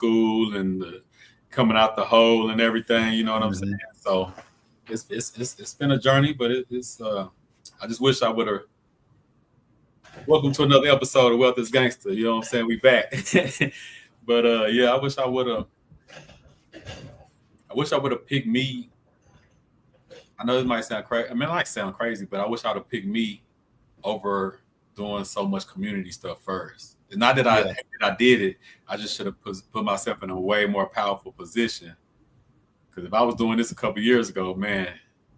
school and coming out the hole and everything. You know what I'm saying? So it's been a journey, but it's I just wish I would have. Welcome to another episode of Wealth is Gangster. You know what I'm saying? We back. But yeah, I wish I would have. I wish I would have picked me. I know this might sound crazy. I mean, it might sound crazy, but I wish I would have picked me over doing so much community stuff first. It's not that I did it. I just should have put myself in a way more powerful position. Because if I was doing this a couple years ago, man,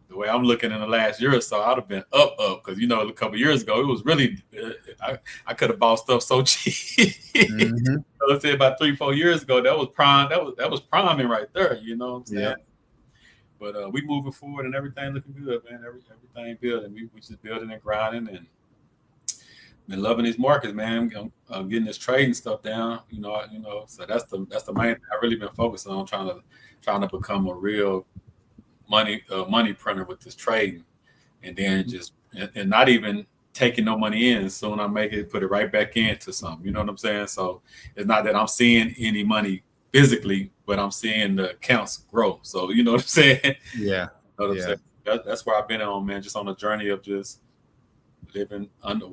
the way I'm looking in the last year or so, I'd have been up. Because, you know, a couple years ago, it was really, I could have bought stuff so cheap. I would say about 3-4 years ago, that was prime. That was priming right there. You know what I'm saying? Yeah. But we moving forward and everything looking good, man. Everything building. We just building and grinding and been loving these markets, man. I'm getting this trading stuff down. You know. So that's the main thing I really been focused on. Trying to become a real money printer with this trading, and then just and not even taking no money in. Soon I make it, put it right back into something. You know what I'm saying? So it's not that I'm seeing any money physically, but I'm seeing the accounts grow. So you know what I'm saying? Yeah. You know what I'm saying? That's where I've been on, man. Just on a journey of just living under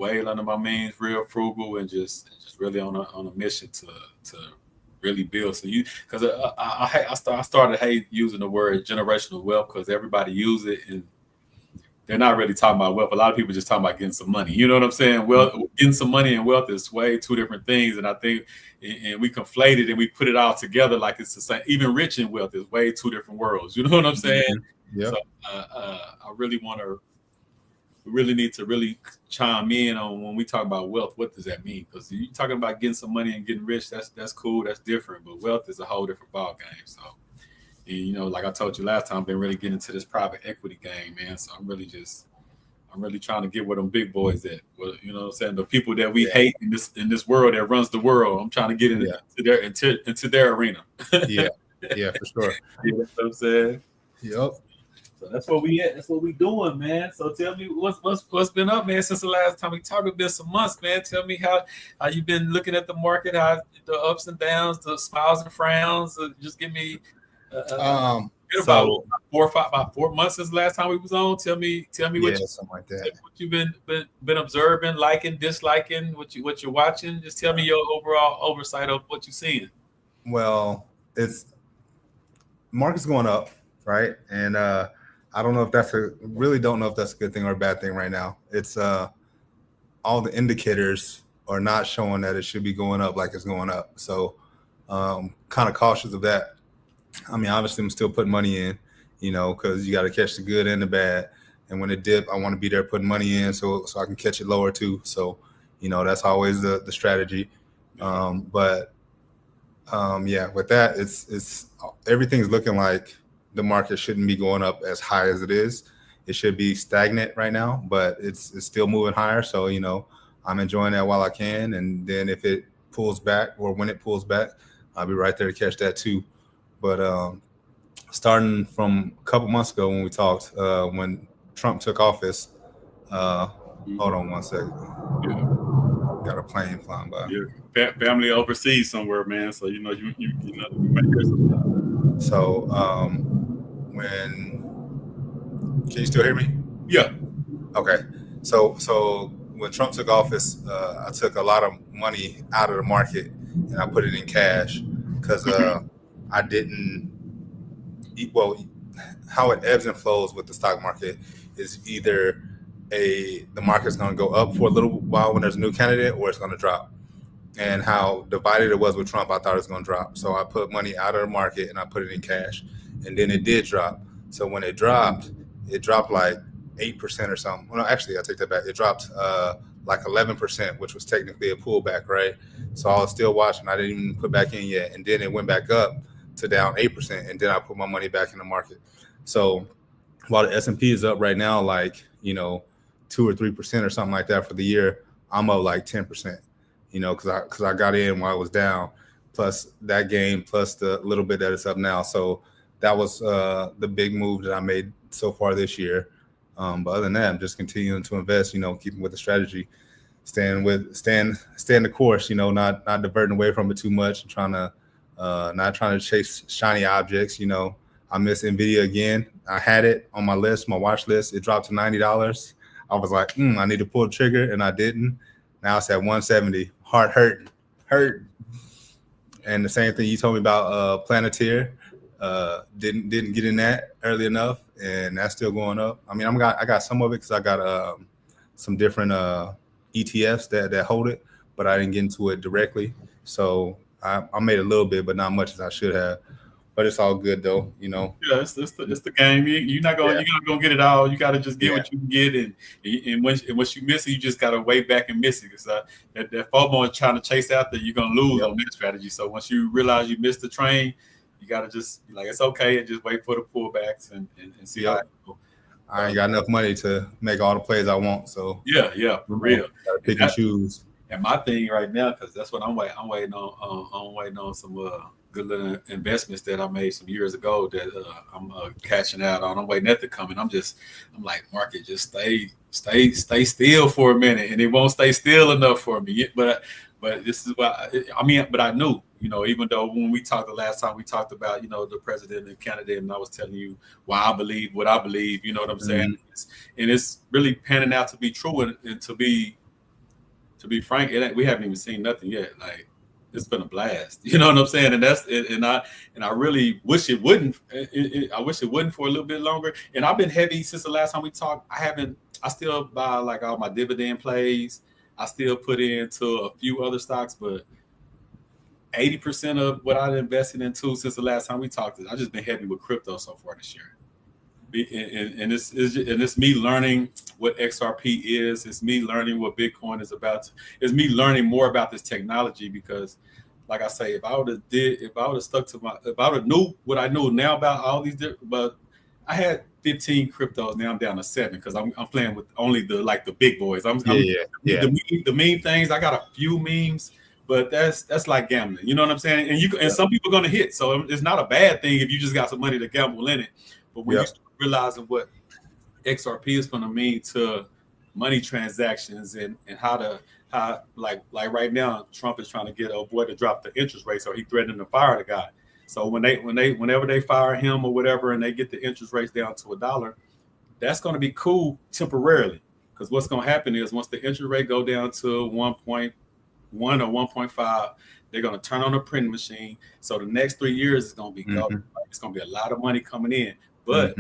my means, real frugal, and just really on a mission to really build. So because I started using the word generational wealth because everybody use it and they're not really talking about wealth. A lot of people just talking about getting some money. You know what I'm saying? Well, getting some money and wealth is way two different things. And I think, and we conflate it and we put it all together like it's the same. Even rich and wealth is way two different worlds. You know what I'm saying? Yeah. So I really really need to really chime in on when we talk about wealth. What does that mean? Because you're talking about getting some money and getting rich. That's cool. That's different. But wealth is a whole different ball game. So. And, you know, like I told you last time, I've been really getting into this private equity game, man. So I'm really trying to get where them big boys at. Well, you know what I'm saying? The people that we hate in this world that runs the world. I'm trying to get into their arena. Yeah, for sure. You know what I'm saying? Yep. So that's where we at. That's what we doing, man. So tell me what's been up, man, since the last time we talked. It's been some months, man. Tell me how you been looking at the market, how the ups and downs, the smiles and frowns. Just give me. About 4 months since the last time we was on. Tell me what something like that. What you've been observing, liking, disliking, what you're watching. Just tell me your overall oversight of what you're seeing. Well, market's going up, right? And I don't know if that's a good thing or a bad thing right now. It's all the indicators are not showing that it should be going up like it's going up. So kind of cautious of that. I mean, obviously, I'm still putting money in, you know, because you got to catch the good and the bad. And when it dip, I want to be there putting money in so I can catch it lower too. So, you know, that's always the strategy. But with that, it's everything's looking like the market shouldn't be going up as high as it is. It should be stagnant right now, but it's still moving higher. So, you know, I'm enjoying that while I can. And then if it pulls back or when it pulls back, I'll be right there to catch that too. But starting from a couple months ago when we talked, when Trump took office, hold on one second. Yeah. Got a plane flying by. Your family overseas somewhere, man. So you know you might hear something. So can you still hear me? Yeah. Okay. So when Trump took office, I took a lot of money out of the market and I put it in cash because I didn't how it ebbs and flows with the stock market is either the market's going to go up for a little while when there's a new candidate or it's going to drop. And how divided it was with Trump, I thought it was going to drop. So I put money out of the market and I put it in cash. And then it did drop. So when it dropped like 8% or something. Well, no, actually, I take that back. It dropped like 11%, which was technically a pullback, right? So I was still watching. I didn't even put back in yet. And then it went back up to down 8%, and then I put my money back in the market. So while the S&P is up right now, like, you know, 2 or 3% or something like that for the year, I'm up like 10%, you know, because I got in while it was down, plus that gain, plus the little bit that it's up now. So that was the big move that I made so far this year. But other than that, I'm just continuing to invest, you know, keeping with the strategy, staying the course, you know, not diverting away from it too much and trying to not trying to chase shiny objects. You know, I miss Nvidia again. I had it on my list, my watch list. It dropped to $90. I was like, I need to pull the trigger, and I didn't. Now it's at 170. Heart hurt. And the same thing you told me about Planeteer. Didn't get in that early enough, and that's still going up. I mean, I got some of it because I got some different ETFs that hold it, but I didn't get into it directly. So I made a little bit, but not much as I should have. But it's all good though, you know. Yeah, it's the game. You're not gonna get it all. You got to just get what you can get, and once you miss it, you just got to wait back and miss it. Because that FOMO is trying to chase after you're gonna lose on that strategy. So once you realize you missed the train, you got to just like it's okay and just wait for the pullbacks and see how it goes. I ain't got enough money to make all the plays I want. So yeah, for real. Gotta pick and choose. And my thing right now, because that's what I'm waiting on. I'm waiting on some good little investments that I made some years ago that I'm cashing out on. I'm waiting that to come, and I'm like, market, just stay still for a minute, and it won't stay still enough for me. But this is what I mean. But I knew, you know, even though when we talked the last time, we talked about, you know, the president and candidate, and I was telling you why I believe what I believe. You know what I'm saying? And it's really panning out to be true, and to be frank, we haven't even seen nothing yet. Like, it's been a blast. You know what I'm saying? And that's it. And I really wish it wouldn't. I wish it wouldn't for a little bit longer. And I've been heavy since the last time we talked. I still buy like all my dividend plays. I still put into a few other stocks, but 80% of what I've invested into since the last time we talked, I've just been heavy with crypto so far this year. And it's me learning what XRP is. It's me learning what Bitcoin is about. It's me learning more about this technology because, like I say, if I would have knew what I know now about all these different, but I had 15 cryptos. Now I'm down to 7 because I'm playing with only the big boys. The meme things. I got a few memes, but that's like gambling. You know what I'm saying? And some people are gonna hit. So it's not a bad thing if you just got some money to gamble in it. But when you start realizing what XRP is going to mean to money transactions and how like right now Trump is trying to get a boy to drop the interest rates, or he threatening to fire the guy. So whenever they fire him or whatever, and they get the interest rates down to $1, that's going to be cool temporarily. Because what's going to happen is once the interest rate go down to 1.1 or 1.5, they're going to turn on a printing machine. So the next 3 years is going to be gold. It's going to be a lot of money coming in. But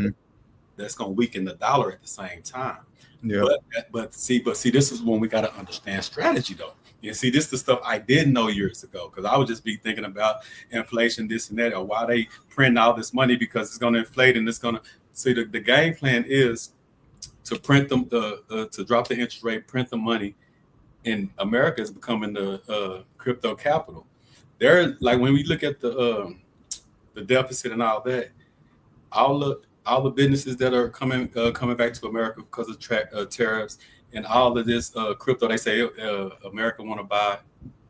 that's going to weaken the dollar at the same time. Yeah. But see, this is when we got to understand strategy, though. And see, this is the stuff I didn't know years ago, because I would just be thinking about inflation, this and that, or why they print all this money, because it's going to inflate and it's going to see the game plan is to print them to drop the interest rate, print the money, and America is becoming the crypto capital. There, like when we look at the deficit and all that. All the businesses that are coming back to America because of tariffs and all of this crypto, they say America want to buy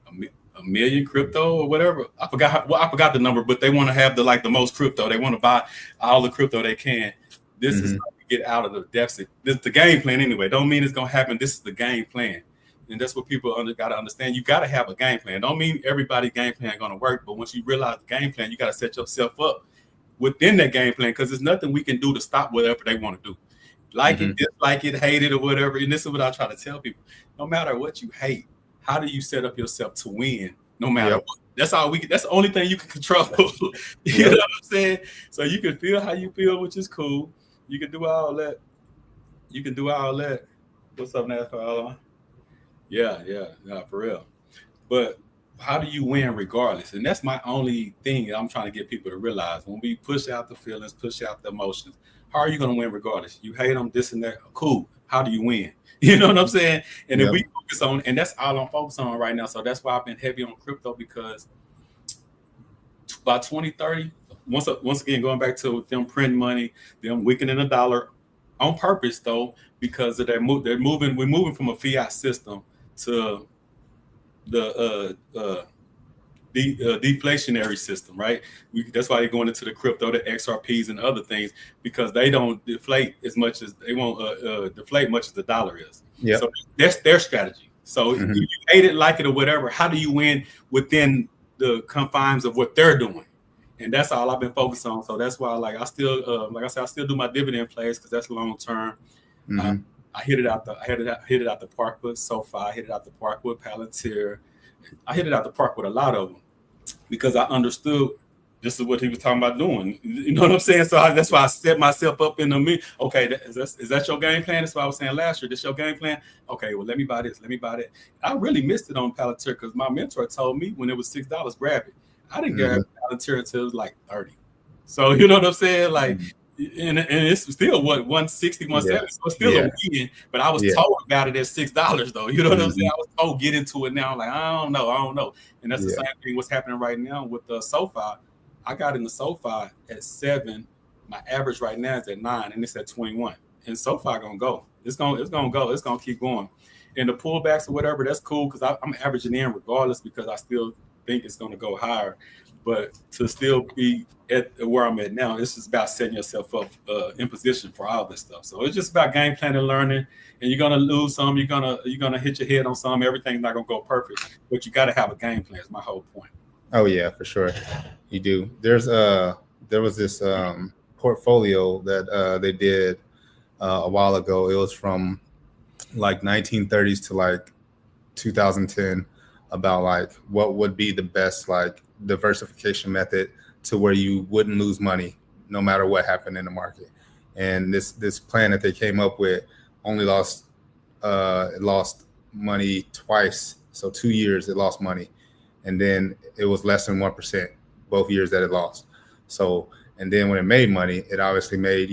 a million crypto or whatever. I forgot the number, but they want to have the most crypto. They want to buy all the crypto they can. This is how we get out of the deficit. This is the game plan anyway. Don't mean it's gonna happen. This is the game plan, and that's what people got to understand. You got to have a game plan. Don't mean everybody's game plan gonna work, but once you realize the game plan, you got to set yourself up within that game plan, because there's nothing we can do to stop whatever they want to do. Like it, dislike it, hate it, or whatever. And this is what I try to tell people. No matter what you hate, how do you set up yourself to win? No matter what. That's the only thing you can control. You know what I'm saying? So you can feel how you feel, which is cool. You can do all that. What's up, NASCAR? Yeah, for real. But how do you win regardless? And that's my only thing that I'm trying to get people to realize. When we push out the feelings, push out the emotions, how are you going to win regardless? You hate them, this and that. Cool. How do you win? You know what I'm saying? And if we focus on, and that's all I'm focused on right now. So that's why I've been heavy on crypto, because by 2030, once again, going back to them printing money, them weakening the dollar on purpose, though, because we're moving from a fiat system to the deflationary system, right? That's why they're going into the crypto, the XRPs and other things, because they don't deflate as much as they won't deflate much as the dollar is. Yeah. So that's their strategy. So if you hate it, like it, or whatever, how do you win within the confines of what they're doing. And that's all I've been focused on. So that's why, like I still, like I said, I still do my dividend plays because that's long term. I hit it out the park with SoFi. I hit it out the park with Palantir. I hit it out the park with a lot of them because I understood this is what he was talking about doing. You know what I'm saying? So that's why I set myself up in the me. Okay, is that your game plan? That's what I was saying last year. This your game plan? Okay, well, let me buy this. Let me buy that. I really missed it on Palantir because my mentor told me when it was $6, grab it. I didn't grab Palantir until it was like 30. So you know what I'm saying? Like, and it's still what 160, 170. So it's still a win. But I was told about it at $6 though. You know what I'm saying? I was told get into it now. I'm like, I don't know. And that's the same thing what's happening right now with the SoFi. I got in the SoFi at 7. My average right now is at 9, and it's at 21. And SoFi gonna go. It's gonna go. It's gonna keep going. And the pullbacks or whatever, that's cool because I'm averaging in regardless because I still think it's gonna go higher. But to still be at where I'm at now, it's just about setting yourself up in position for all this stuff. So it's just about game planning, learning, and you're gonna lose some. You're gonna hit your head on some. Everything's not gonna go perfect, but you got to have a game plan. Is my whole point. Oh yeah, for sure, you do. There was this portfolio that they did a while ago. It was from like 1930s to like 2010 about like what would be the best like diversification method to where you wouldn't lose money no matter what happened in the market. And this plan that they came up with only lost money twice. So 2 years it lost money. And then it was less than 1% both years that it lost. So, and then when it made money, it obviously made,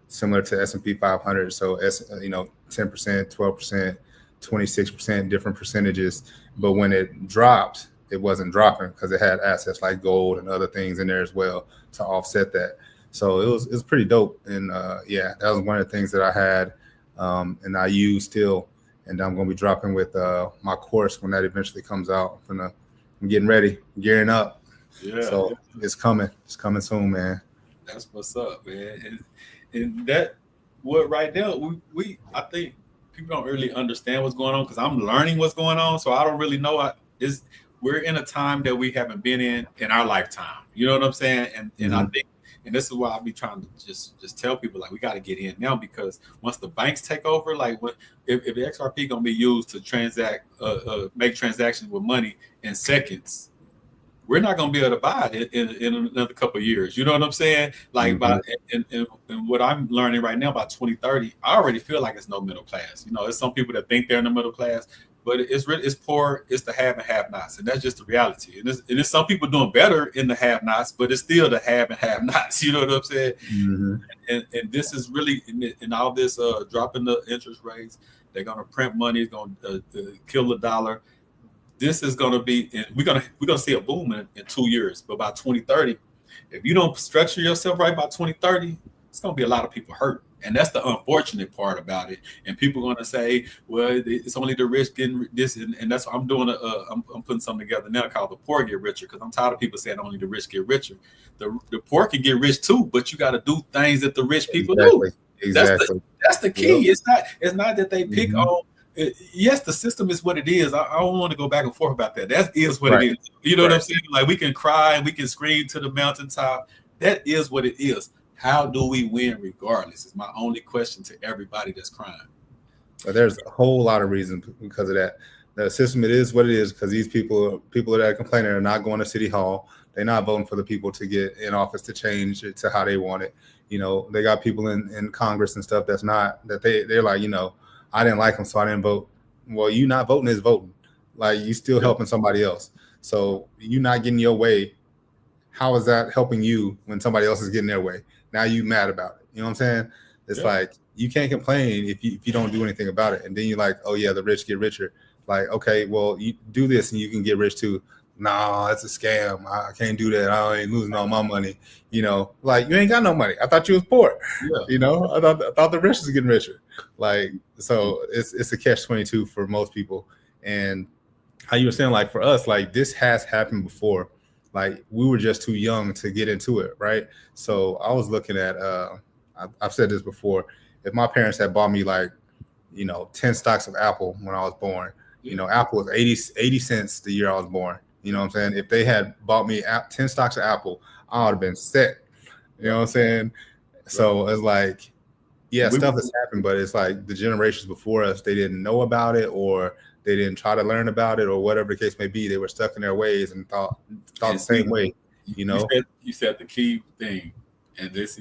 similar to S&P 500. So, 10%, 12%, 26%, different percentages. But when it dropped, it wasn't dropping because it had assets like gold and other things in there as well to offset that. So it was pretty dope. And that was one of the things that I had and I use still. And I'm going to be dropping with my course when that eventually comes out. I'm getting ready, gearing up. Yeah. So it's coming. It's coming soon, man. That's what's up, man. And that what right now I think people don't really understand what's going on because I'm learning what's going on. So I don't really know. We're in a time that we haven't been in our lifetime. You know what I'm saying? And I think, and this is why I'll be trying to just tell people like we got to get in now because once the banks take over, like if the XRP gonna be used to make transactions with money in seconds, we're not gonna be able to buy it in another couple of years. You know what I'm saying? Like and what I'm learning right now by 2030, I already feel like it's no middle class. There's some people that think they're in the middle class, but it's poor. It's the have and have-nots, and that's just the reality. And there's some people doing better in the have-nots, but it's still the have and have-nots. You know what I'm saying? And this is really in all this dropping the interest rates. They're gonna print money. It's gonna kill the dollar. This is gonna be. We're gonna see a boom in 2 years, but by 2030, if you don't structure yourself right by 2030, it's gonna be a lot of people hurt. And that's the unfortunate part about it. And people are going to say, well, it's only the rich getting this. And that's what I'm doing. I'm putting something together now called The Poor Get Richer because I'm tired of people saying only the rich get richer. The poor can get rich too, but you got to do things that the rich people do. Exactly. That's the key. Yep. It's not that they pick on. Yes, the system is what it is. I don't want to go back and forth about that. That is what it is. You know what I'm saying? Like we can cry and we can scream to the mountaintop. That is what it is. How do we win regardless is my only question to everybody that's crying. But there's a whole lot of reasons because of that. The system, it is what it is because these people that are complaining are not going to City Hall. They're not voting for the people to get in office to change it to how they want it. They got people in Congress and stuff they're like, I didn't like them, so I didn't vote. Well, you not voting is voting. Like you still helping somebody else. So you not getting your way. How is that helping you when somebody else is getting their way? Now you mad about it. You know what I'm saying? It's like you can't complain if you don't do anything about it. And then you're like, oh yeah, the rich get richer. Like, okay, well, you do this and you can get rich too. Nah, it's a scam. I can't do that. I ain't losing all my money. Like you ain't got no money. I thought you was poor. Yeah. I thought the rich was getting richer. Like, so it's a catch-22 for most people. And how you were saying, like for us, like this has happened before. Like we were just too young to get into it, right? So I was looking at, I've said this before, if my parents had bought me like, 10 stocks of Apple when I was born, Apple was 80 cents the year I was born. You know what I'm saying? If they had bought me 10 stocks of Apple, I would have been set. You know what I'm saying? So it's like, yeah, stuff has happened, but it's like the generations before us, they didn't know about it, or they didn't try to learn about it, or whatever the case may be. They were stuck in their ways and thought the same way. You know, you said the key thing, and this,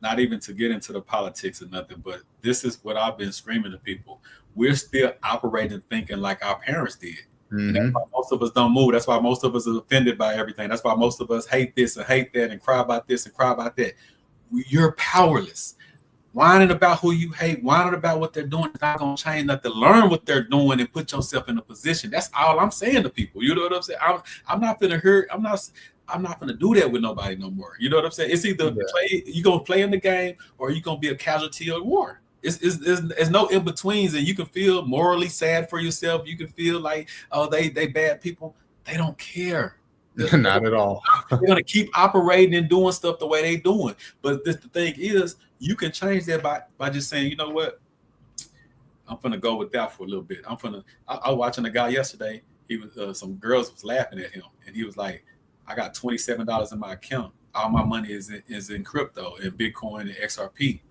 not even to get into the politics or nothing, but this is what I've been screaming to people. We're still operating thinking like our parents did. And that's why most of us don't move. That's why most of us are offended by everything. That's why most of us hate this and hate that and cry about this and cry about that. You're powerless. Whining about who you hate, whining about what they're doing is not going to change nothing. Learn what they're doing and put yourself in a position. That's all I'm saying to people. You know what I'm saying? I'm not going to hurt. I'm not going to do that with nobody no more. You know what I'm saying? It's either you're going to play in the game, or you're going to be a casualty of war. It's no in betweens, and you can feel morally sad for yourself. You can feel like, oh, they bad people. They don't care. Not at all. They're gonna keep operating and doing stuff the way they doing. But the thing is, you can change that by just saying, you know what, I'm gonna go with that for a little bit. I was watching a guy yesterday. He was some girls was laughing at him, and he was like, I got $27 in my account. All my money is in crypto and Bitcoin and XRP.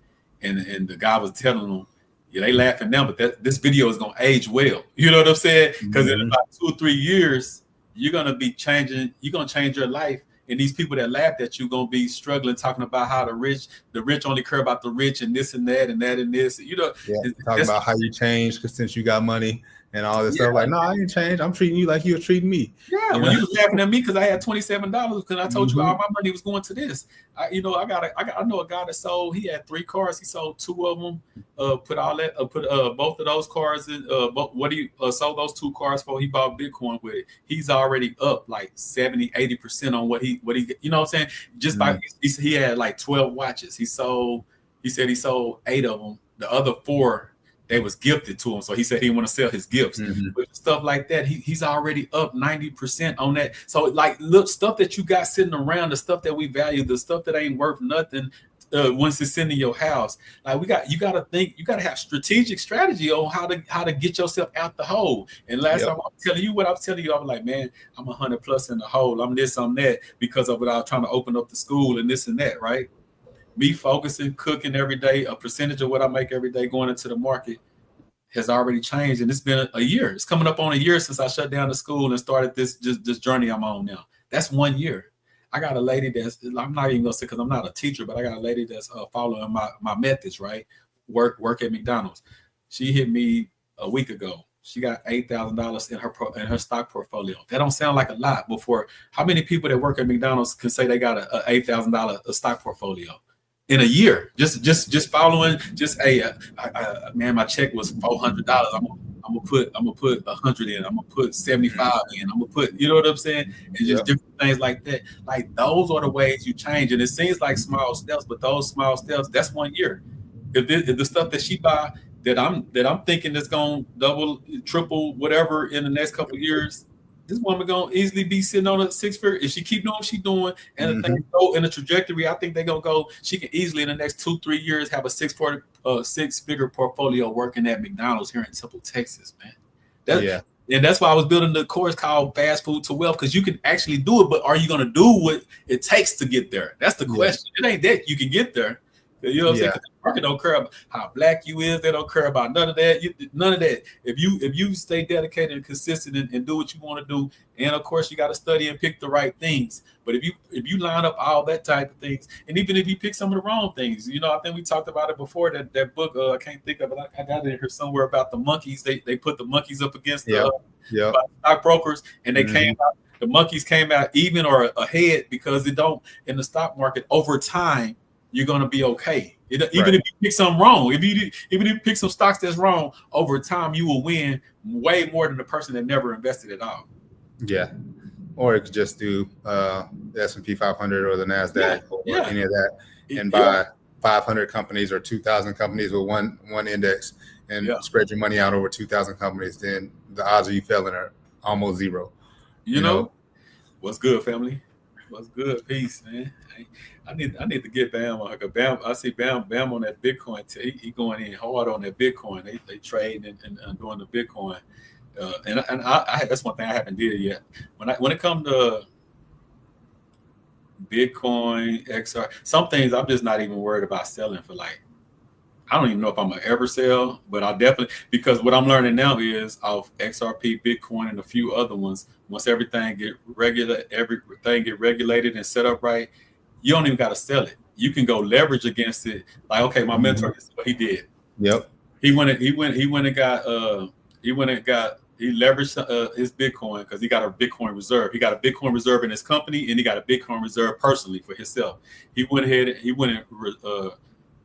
And the guy was telling them, yeah, they laughing now, but this video is gonna age well. You know what I'm saying? Because in about 2 or 3 years, you're gonna be changing. You're gonna change your life, and these people that laughed at you gonna be struggling, talking about how the rich only care about the rich and this and that and that and this. You know, talking about how you changed because since you got money and all this stuff. Like, no, I ain't changed. I'm treating you like you were treating me. Yeah, when you was laughing at me because I had $27 because I told you all my money was going to this. I know a guy that sold. He had 3 cars. He sold 2 of them. Put both of those cars in. What he sold those 2 cars for? He bought Bitcoin with it. He's already up like 70-80% on what he. You know what I'm saying? Just by he had like 12 watches. He said he sold 8 of them. The other 4. They was gifted to him, so he said he didn't want to sell his gifts. But stuff like that, he's already up 90% on that. So like, look, stuff that you got sitting around, the stuff that we value, the stuff that ain't worth nothing, once it's in your house. Like you got to think, you got to have strategic strategy on how to get yourself out the hole. And last time I was telling you what I was telling you, I was like, man, I'm 100+ in the hole. I'm this, I'm that, because of what I was trying to open up the school and this and that, right? Me focusing, cooking every day, a percentage of what I make every day going into the market has already changed. And it's been a year. It's coming up on a year since I shut down the school and started this journey I'm on now. That's 1 year. I got a lady I'm not even gonna say because I'm not a teacher, but I got a lady that's following my methods, right? Work at McDonald's. She hit me a week ago. She got $8,000 in her stock portfolio. That don't sound like a lot. Before, how many people that work at McDonald's can say they got a $8,000 stock portfolio in a year? Just following. Man, my check was $400. I'm gonna put 100 in. I'm gonna put 75 in. I'm gonna put, you know what I'm saying? And just different things like that. Like, those are the ways you change. And it seems like small steps, but those small steps, that's 1 year. If the stuff that she buy that I'm thinking is gonna double, triple, whatever in the next couple of years, this woman gonna easily be sitting on a 6-figure if she keep doing what she's doing, and things go in a trajectory. I think they're gonna go. She can easily in the next 2-3 years have a 6-figure portfolio working at McDonald's here in Temple, Texas, man. And that's why I was building the course called Fast Food to Wealth, because you can actually do it, but are you gonna do what it takes to get there? That's the question. It ain't that you can get there. You know what I'm saying? The market don't care about how black you is. They don't care about none of that. None of that. If you stay dedicated and consistent and do what you want to do, and of course you got to study and pick the right things. But if you line up all that type of things, and even if you pick some of the wrong things, I think we talked about it before. That book, I can't think of it. I got it here somewhere about the monkeys. They put the monkeys up against the stockbrokers, and they came out. The monkeys came out even or ahead, because it don't, in the stock market over time, you're gonna be okay. Even if you pick something wrong, even if you pick some stocks that's wrong, over time you will win way more than the person that never invested at all. Yeah, or it could just do the S&P 500 or the NASDAQ or any of that, and buy 500 companies or 2,000 companies with one index, and spread your money out over 2,000 companies. Then the odds of you failing are almost zero. You know, what's good, family? What's good? Peace, man. I need to get Bam on. Bam, I see Bam on that Bitcoin. He going in hard on that Bitcoin. They trading and doing the Bitcoin. And that's one thing I haven't did yet. When it comes to Bitcoin, XR, some things I'm just not even worried about selling for. Like, I don't even know if I'm gonna ever sell, but I definitely, because what I'm learning now is of XRP, Bitcoin, and a few other ones. Once everything get regulated and set up right, you don't even got to sell it. You can go leverage against it. Like, okay, my mentor, this is what he did. Yep. He went and got he leveraged his Bitcoin because he got a Bitcoin reserve. He got a Bitcoin reserve in his company, and he got a Bitcoin reserve personally for himself. He went and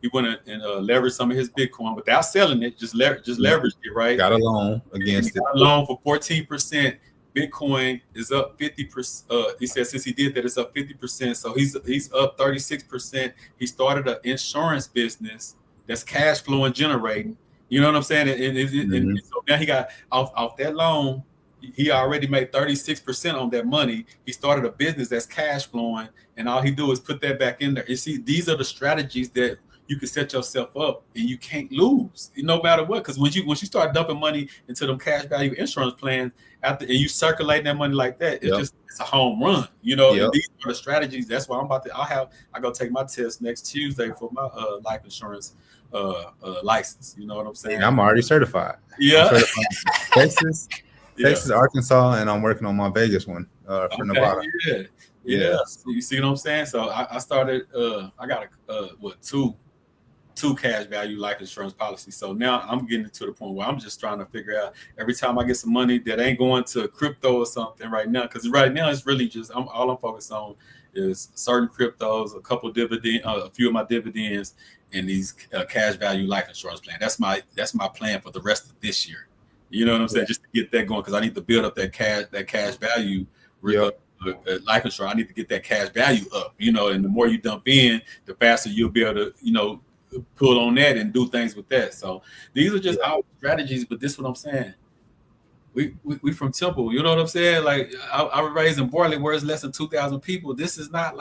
leveraged some of his Bitcoin without selling it. Just leveraged it, right? Got a loan against it. Got a loan for 14%. Bitcoin is up 50%. He said since he did that, it's up 50%. So he's up 36%. He started an insurance business that's cash flow and generating. You know what I'm saying? And so now he got off that loan. He already made 36% on that money. He started a business that's cash flowing, and all he do is put that back in there. You see, these are the strategies that you can set yourself up, and you can't lose, no matter what. Because once you start dumping money into them cash value insurance plans, and you circulate that money like that, it's a home run. And these are the strategies. That's why I go take my test next Tuesday for my life insurance license. You know what I'm saying? And I'm already certified. Yeah. I'm certified Texas, Arkansas, and I'm working on my Vegas one for Nevada. Yeah. You see what I'm saying? So I started. I got two cash value life insurance policies. So now I'm getting to the point where I'm just trying to figure out every time I get some money that ain't going to crypto or something right now. Because right now it's really just all I'm focused on is certain cryptos, a couple dividend, a few of my dividends, and these cash value life insurance plan. That's my plan for the rest of this year. You know what I'm saying? Just to get that going, because I need to build up that cash value life insurance. I need to get that cash value up. And the more you dump in, the faster you'll be able to pull on that and do things with that. So these are just our strategies, but this is what I'm saying. We from Temple, you know what I'm saying? Like I was raised in Bartlett where it's less than 2,000 people. This is not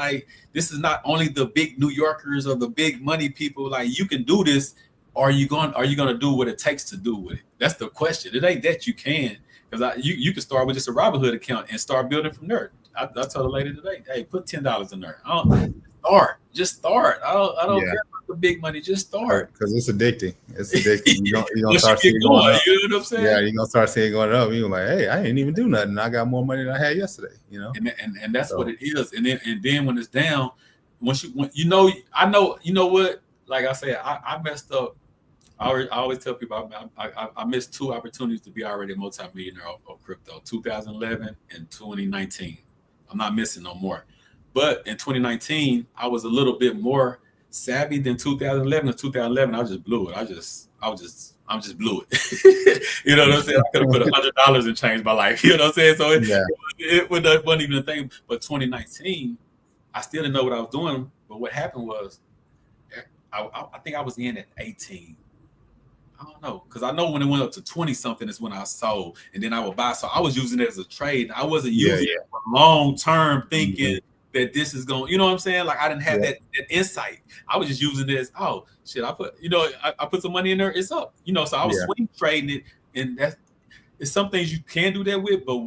only the big New Yorkers or the big money people. Like, you can do this. Are you gonna do what it takes to do with it? That's the question. It ain't that you can, because you can start with just a Robinhood account and start building from there. I told the lady today, hey, put $10 in there. Just start. I don't care about the big money. Just start, because it's addicting. You're gonna start seeing it going up. You know what I'm saying? Yeah, you're gonna start seeing it going up. You're like, hey, I didn't even do nothing. I got more money than I had yesterday. And that's what it is. And then when it's down, I know what. Like I said, I messed up. I always tell people I missed two opportunities to be already a multi-millionaire of crypto: 2011 and 2019. I'm not missing no more. But in 2019, I was a little bit more savvy than 2011. In 2011, I just blew it. I just blew it. You know what I'm saying? I could have put $100 and changed my life. You know what I'm saying? So it wasn't even a thing. But 2019, I still didn't know what I was doing. But what happened was, I think I was in at 18. I don't know, because I know when it went up to 20 something is when I sold, and then I would buy. So I was using it as a trade. I wasn't using it for long term thinking that this is going. You know what I'm saying? Like, I didn't have that insight. I was just using it as, oh shit, I put some money in there, it's up. So I was swing trading it, and it's some things you can do that with. But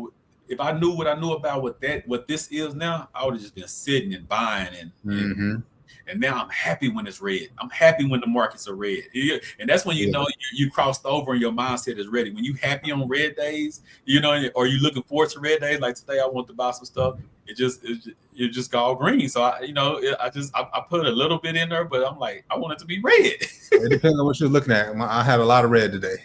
if I knew what I knew about what this is now, I would have just been sitting and buying and now I'm happy when it's red. I'm happy when the markets are red. And that's when you know you crossed over and your mindset is ready. When you happy on red days, or you looking forward to red days, like today I want to buy some stuff. It just got all green. So I put a little bit in there, but I'm like, I want it to be red. It depends on what you're looking at. I had a lot of red today.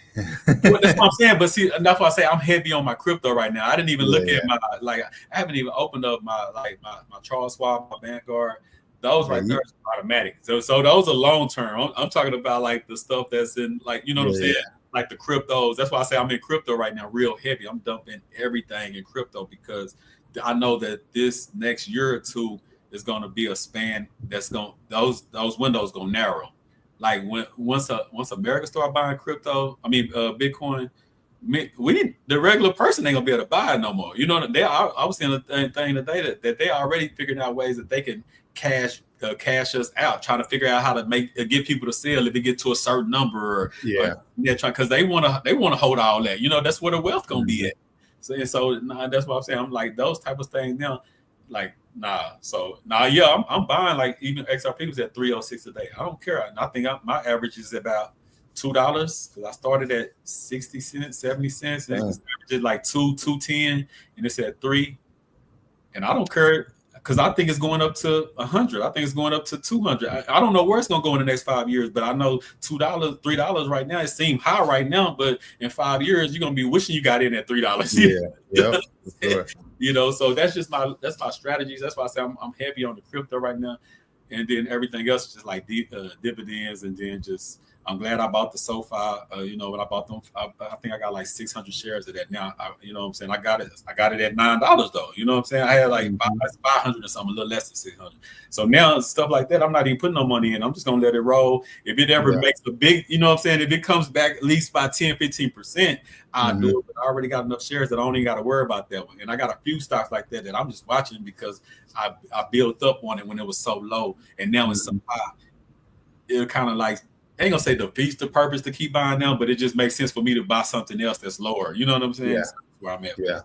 Well, that's what I'm saying. But see, that's why I say I'm heavy on my crypto right now. I didn't even look at I haven't even opened up my Charles Schwab, my Vanguard. Those right there is automatic. So those are long term. I'm talking about like the stuff that's in, like, you know what I'm saying? Like the cryptos. That's why I say I'm in crypto right now, real heavy. I'm dumping everything in crypto because I know that this next year or two is going to be a span that's going, those windows going to narrow. Like once America start buying crypto, Bitcoin, the regular person ain't gonna be able to buy it no more. I was seeing a thing today that they already figured out ways that they can cash cash us out, trying to figure out how to get people to sell if they get to a certain number, or they're trying, because they want to hold all that. That's where the wealth gonna be at. So that's what I'm saying. I'm like, those type of things now, like, nah. So yeah, I'm buying, like, even XRP was at 306 a day. I don't care. I think my average is about $2, because I started at 60 cents, 70 cents, and it's like 210, and it's at 3. And I don't care, because I think it's going up to 100. I think it's going up to 200. I don't know where it's going to go in the next 5 years, but I know $2, $3 right now. It seems high right now, but in 5 years, you're going to be wishing you got in at $3. Yeah. So that's just my strategies. That's why I say I'm heavy on the crypto right now, and then everything else is just like dividends, and then just. I'm glad I bought the SoFi. When I bought them, I think I got like 600 shares of that now. You know what I'm saying? I got it at $9 though. You know what I'm saying? I had like 500 or something, a little less than 600. So now stuff like that, I'm not even putting no money in. I'm just gonna let it roll. If it ever makes a big, you know what I'm saying? If it comes back at least by 10, 15%, I'll do it. But I already got enough shares that I don't even got to worry about that one. And I got a few stocks like that I'm just watching, because I built up on it when it was so low, and now it's so high. It kind of like, I ain't gonna say defeats the purpose to keep buying now, but it just makes sense for me to buy something else that's lower. You know what I'm saying? Yeah. So that's where I'm at. Yeah.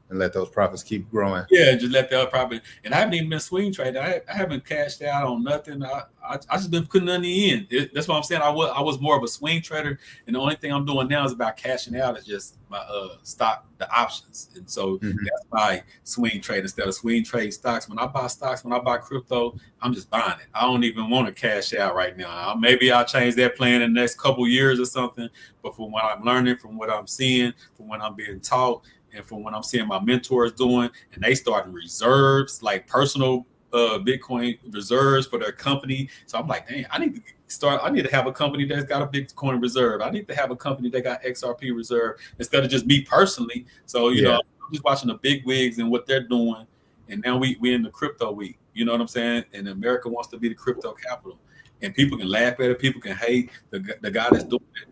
And let those profits keep growing. Yeah, just let that profit. And I haven't even been swing trading. I haven't cashed out on nothing. I just been putting money in. That's what I'm saying. I was more of a swing trader, and the only thing I'm doing now is about cashing out. Is just my stock, the options, and so that's my swing trade instead of swing trade stocks. When I buy crypto, I'm just buying it. I don't even want to cash out right now. Maybe I'll change that plan in the next couple years or something. But from what I'm learning, from what I'm seeing, from what I'm being taught, and from what I'm seeing my mentors doing, and they starting reserves, like personal Bitcoin reserves for their company. So I'm like, dang, I need to have a company that's got a Bitcoin reserve. I need to have a company that got XRP reserve instead of just me personally. So, you know, I'm just watching the big wigs and what they're doing. And now we in the crypto week, you know what I'm saying? And America wants to be the crypto capital. And people can laugh at it. People can hate the guy that's doing it.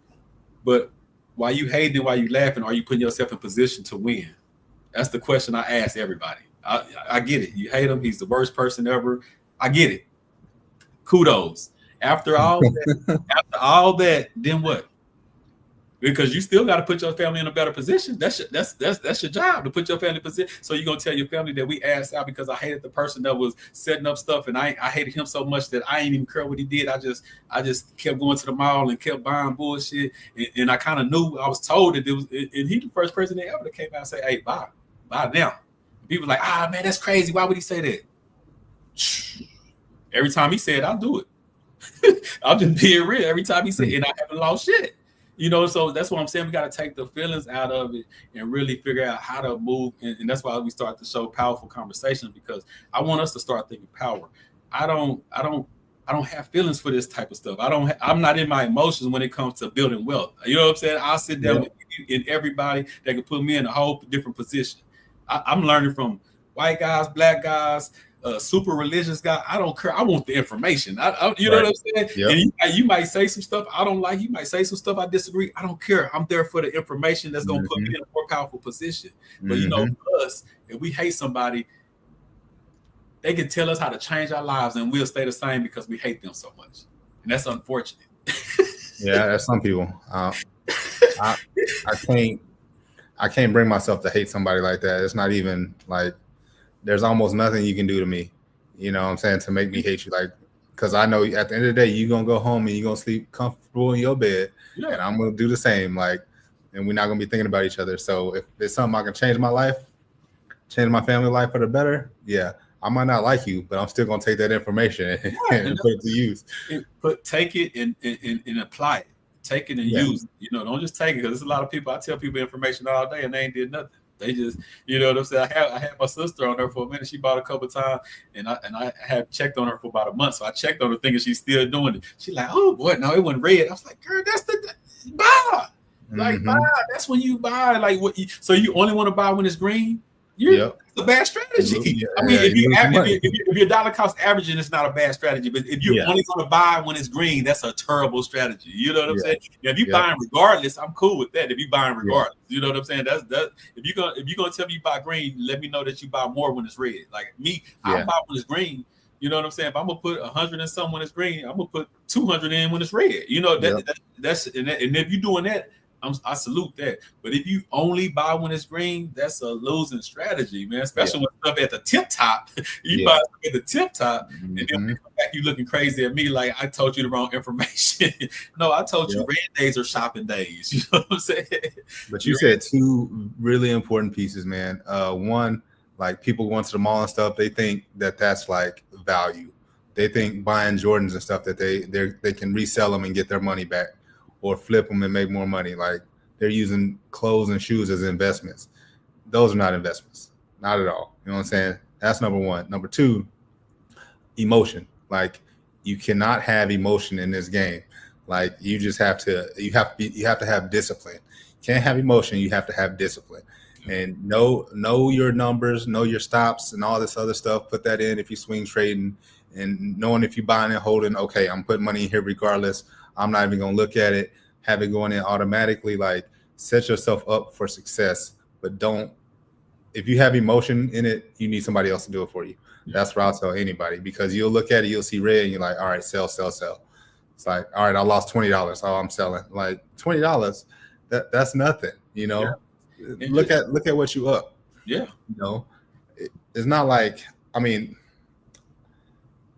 But why you hating, why you laughing? Are you putting yourself in position to win? That's the question I ask everybody. I get it. You hate him. He's the worst person ever. I get it. Kudos. After all that, then what? Because you still got to put your family in a better position. That's your job, to put your family in position. So you're gonna tell your family that we asked out because I hated the person that was setting up stuff, and I hated him so much that I ain't even care what he did. I just kept going to the mall and kept buying bullshit, and I kind of knew. I was told that it was, and he the first president ever that came out and say, "Hey, buy now." And people like, man, that's crazy. Why would he say that? Every time he said, I'll do it. I'm just being real. Every time he said, and I haven't lost shit. You know, so that's what I'm saying. We got to take the feelings out of it and really figure out how to move. And that's why we start to show powerful conversations, because I want us to start thinking power. I don't have feelings for this type of stuff. I'm not in my emotions when it comes to building wealth. You know what I'm saying? I'll sit down with you and everybody that can put me in a whole different position. I'm learning from white guys, black guys, super religious guy. I don't care. I want the information. You know what I'm saying? Yep. And you might say some stuff I don't like. You might say some stuff I disagree. I don't care. I'm there for the information that's going to put me in a more powerful position. But you know, us, if we hate somebody, they can tell us how to change our lives, and we'll stay the same because we hate them so much. And that's unfortunate. Yeah, that's some people. I can't bring myself to hate somebody like that. It's not even like, there's almost nothing you can do to me, you know what I'm saying, to make me hate you. Like, because I know at the end of the day, you're going to go home and you're going to sleep comfortable in your bed, and I'm going to do the same. Like, and we're not going to be thinking about each other. So if it's something I can change my life, change my family life for the better, I might not like you, but I'm still going to take that information and put it to use. Take it and apply it. Take it and use it. You know, don't just take it, because there's a lot of people, I tell people information all day and they ain't did nothing. They just, you know what I'm saying? I had my sister on her for a minute. She bought a couple of times, and I had checked on her for about a month. So I checked on her thinking she's still doing it. She's like, oh boy, no, it wasn't red. I was like, girl, that's the buy. Like, buy. That's when you buy. Like, so you only want to buy when it's green? It's a bad strategy. I mean, if your dollar cost averaging, it's not a bad strategy. But if you're only going to buy when it's green, that's a terrible strategy. You know what I'm saying? If you're buying regardless, I'm cool with that. If you're buying regardless, you know what I'm saying? That's if you're gonna tell me you buy green, let me know that you buy more when it's red. Like me, I buy when it's green. You know what I'm saying? If I'm gonna put 100 in some when it's green, I'm gonna put 200 in when it's red. You know that's and if you're doing that, I salute that. But if you only buy when it's green, that's a losing strategy, man. Especially when stuff at the tip top. You buy stuff at the tip top, and then when you come back, you looking crazy at me like I told you the wrong information. No, I told you red days are shopping days. You know what I'm saying? But you said two really important pieces, man. One, like people going to the mall and stuff, they think that that's like value. They think buying Jordans and stuff that they can resell them and get their money back, or flip them and make more money. Like they're using clothes and shoes as investments. Those are not investments, not at all. You know what I'm saying? That's number one. Number two, emotion. Like you cannot have emotion in this game. Like you just have to have discipline. You can't have emotion. You have to have discipline. And know your numbers, know your stops, and all this other stuff. Put that in if you swing trading, and knowing if you're buying and holding. Okay, I'm putting money in here regardless. I'm not even gonna look at it. Have it going in automatically. Like set yourself up for success, but don't. If you have emotion in it, you need somebody else to do it for you. That's what I'll tell anybody, because you'll look at it, you'll see red, and you're like, all right, sell. It's like, all right, I lost $20. Oh, I'm selling. Like $20, that's nothing, you know. Yeah. Look at what you up. Yeah. You know, it's not like, I mean,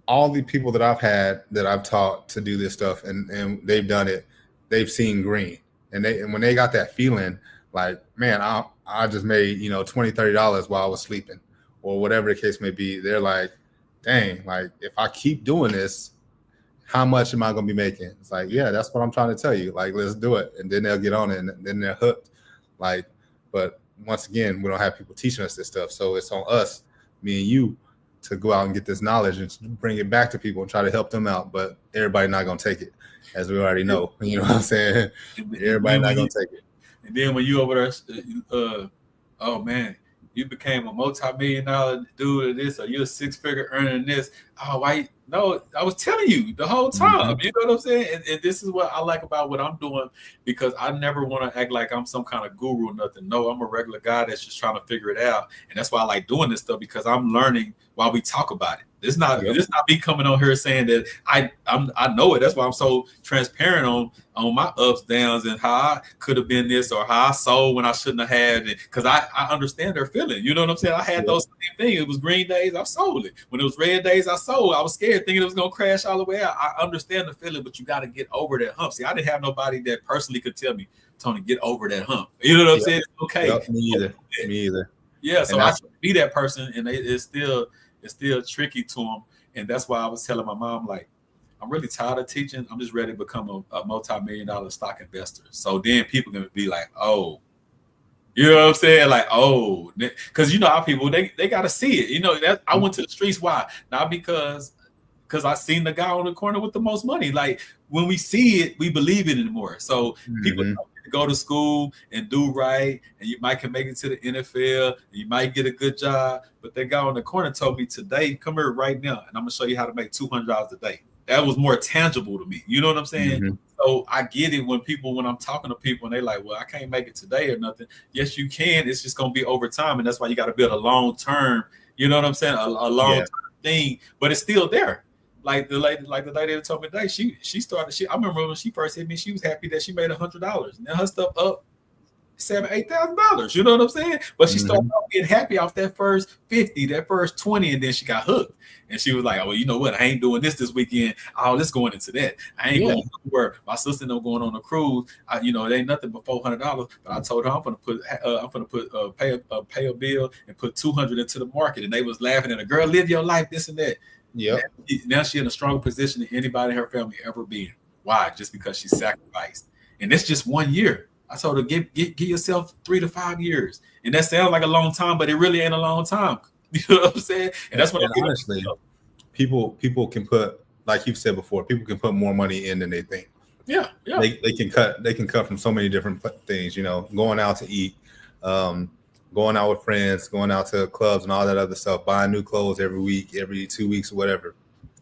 all the people that I've taught to do this stuff and they've done it, they've seen green. And when they got that feeling, like, man, I just made, you know, $20, $30 while I was sleeping, or whatever the case may be. They're like, dang, like if I keep doing this, how much am I going to be making? It's like, yeah, that's what I'm trying to tell you. Like, let's do it. And then they'll get on it, and then they're hooked. Like, but once again, we don't have people teaching us this stuff. So it's on us, me and you, to go out and get this knowledge and bring it back to people and try to help them out. But everybody not going to take it, as we already know. You know what I'm saying? Everybody not going to take it. And then when you over there, oh man, you became a multi-million-dollar dude of this, or you're a six-figure earning this. Oh, why? No, I was telling you the whole time. You know what I'm saying? And this is what I like about what I'm doing, because I never want to act like I'm some kind of guru or nothing. No, I'm a regular guy that's just trying to figure it out. And that's why I like doing this stuff, because I'm learning while we talk about it. It's not me coming on here saying that I know it. That's why I'm so transparent on my ups, downs, and how I could have been this, or how I sold when I shouldn't have had it. Because I understand their feeling. You know what I'm saying? I had those same things. It was green days, I sold it. When it was red days, I sold. I was scared, thinking it was gonna crash all the way out. I understand the feeling, but you got to get over that hump. See, I didn't have nobody that personally could tell me, Tony, get over that hump. You know what I'm saying? It's okay. Me either. Yeah. So I should be that person, and it's still tricky to them. And that's why I was telling my mom, like, I'm really tired of teaching. I'm just ready to become a multi-million-dollar stock investor. So then people can be like, oh, you know what I'm saying? Like, oh, because you know how people, they got to see it. You know, that I went to the streets. Why? Not because I seen the guy on the corner with the most money. Like, when we see it, we believe it anymore. So people go to school and do right, and you might can make it to the NFL, and you might get a good job. But that guy on the corner told me today, come here right now, and I'm gonna show you how to make $200 a day. That was more tangible to me. You know what I'm saying? So I get it when I'm talking to people and they like, well, I can't make it today or nothing. Yes, you can. It's just gonna be over time, and that's why you got to build a long term. You know what I'm saying? A long term thing, but it's still there. Like the lady that told me today, she started. I remember when she first hit me, she was happy that she made $100. Now her stuff up $7,000-$8,000. You know what I'm saying? But she started getting happy off that first 50, that first 20, and then she got hooked. And she was like, "Oh, well, you know what? I ain't doing this weekend. Oh, let's going into that. I ain't going to work. My sister no going on a cruise. It ain't nothing but $400. But I told her I'm gonna pay a bill and put $200 into the market. And they was laughing at her. Girl, live your life, this and that. Yeah. Now she's in a stronger position than anybody in her family ever been. Why? Just because she sacrificed. And it's just 1 year. I told her, give yourself 3 to 5 years. And that sounds like a long time, but it really ain't a long time. You know what I'm saying? And that's what honestly, people can put, like you've said before, people can put more money in than they think. Yeah. They can cut from so many different things, you know, going out to eat, going out with friends, going out to clubs and all that other stuff, buying new clothes every week, every 2 weeks or whatever,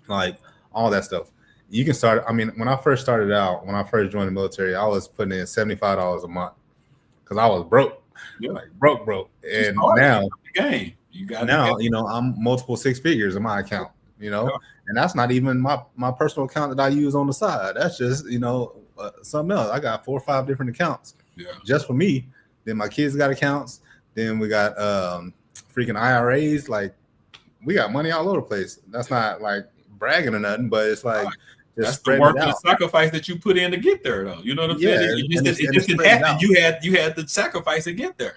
like all that stuff. You can start. I mean, when I first started out, when I first joined the military, I was putting in $75 a month because I was broke, like broke. And now, game. You got now, you know, I'm multiple six figures in my account. you know, and that's not even my personal account that I use on the side. That's just, something else. I got 4 or 5 different accounts just for me. Then my kids got accounts. Then we got freaking IRAs. Like, we got money all over the place. That's not like bragging or nothing, but it's like that's the work and the sacrifice that you put in to get there, though. You know what I'm saying? It just didn't happen. You had the sacrifice to get there.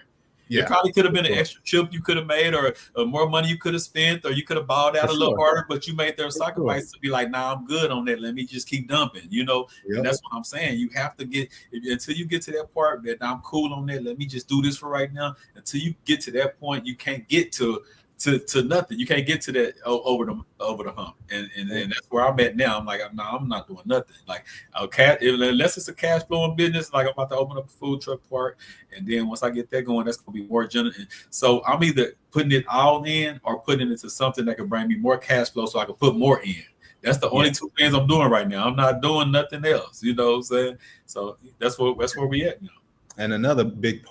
Yeah. It probably could have been an extra chip you could have made, or more money you could have spent, or you could have balled out a little harder, but you made their sacrifice to be like, nah, I'm good on that. Let me just keep dumping, And that's what I'm saying. You have to get, until you get to that part that I'm cool on that, let me just do this for right now. Until you get to that point, you can't get to nothing. You can't get to that over the hump, and that's where I'm at now. I'm like, no, I'm not doing nothing. Like, unless it's a cash flowing business, like I'm about to open up a food truck park, and then once I get that going, that's gonna be more general. So I'm either putting it all in or putting it into something that can bring me more cash flow, so I can put more in. That's the only 2 things I'm doing right now. I'm not doing nothing else. You know what I'm saying? So that's where we at now. And another big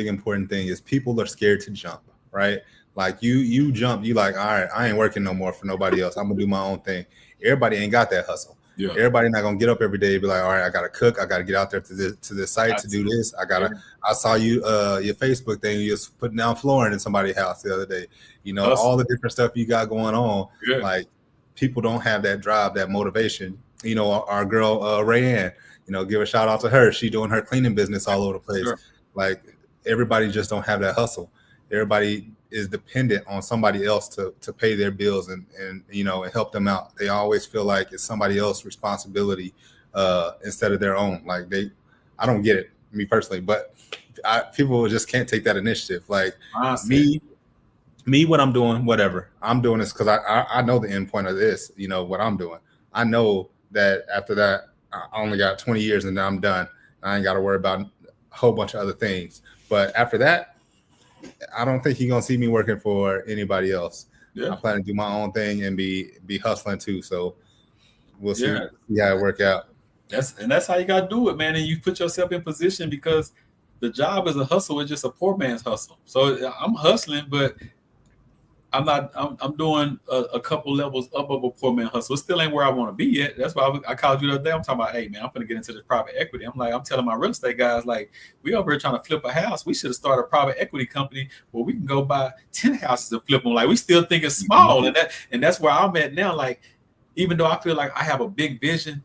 important thing is people are scared to jump, right? Like you jump, you like, all right, I ain't working no more for nobody else. I'm gonna do my own thing. Everybody ain't got that hustle. Yeah. Everybody not gonna get up every day and be like, all right, I gotta cook, I gotta get out there to this site to do this. I saw you your Facebook thing, you just putting down flooring in somebody's house the other day. All the different stuff you got going on. Yeah. Like, people don't have that drive, that motivation. Our girl Rayanne, give a shout out to her. She doing her cleaning business all over the place. Sure. Like, everybody just don't have that hustle. Everybody is dependent on somebody else to pay their bills and help them out. They always feel like it's somebody else's responsibility instead of their own. Like, I don't get it, me personally, but people just can't take that initiative. Like, me, what I'm doing, whatever I'm doing is because I know the end point of this. What I'm doing. I know that after that, I only got 20 years and then I'm done. I ain't got to worry about a whole bunch of other things. But after that, I don't think you're gonna see me working for anybody else. Yeah. I plan to do my own thing and be hustling too. So we'll see how it work out. That's how you gotta do it, man. And you put yourself in position, because the job is a hustle. It's just a poor man's hustle. So I'm hustling, but I'm doing a couple levels up of a poor man hustle. It still ain't where I want to be yet. That's why I called you the other day. I'm talking about, hey man, I'm gonna get into this private equity. I'm telling my real estate guys, like, we over here trying to flip a house. We should have started a private equity company where we can go buy 10 houses and flip them. Like, we still think it's small, and that's where I'm at now. Like, even though I feel like I have a big vision,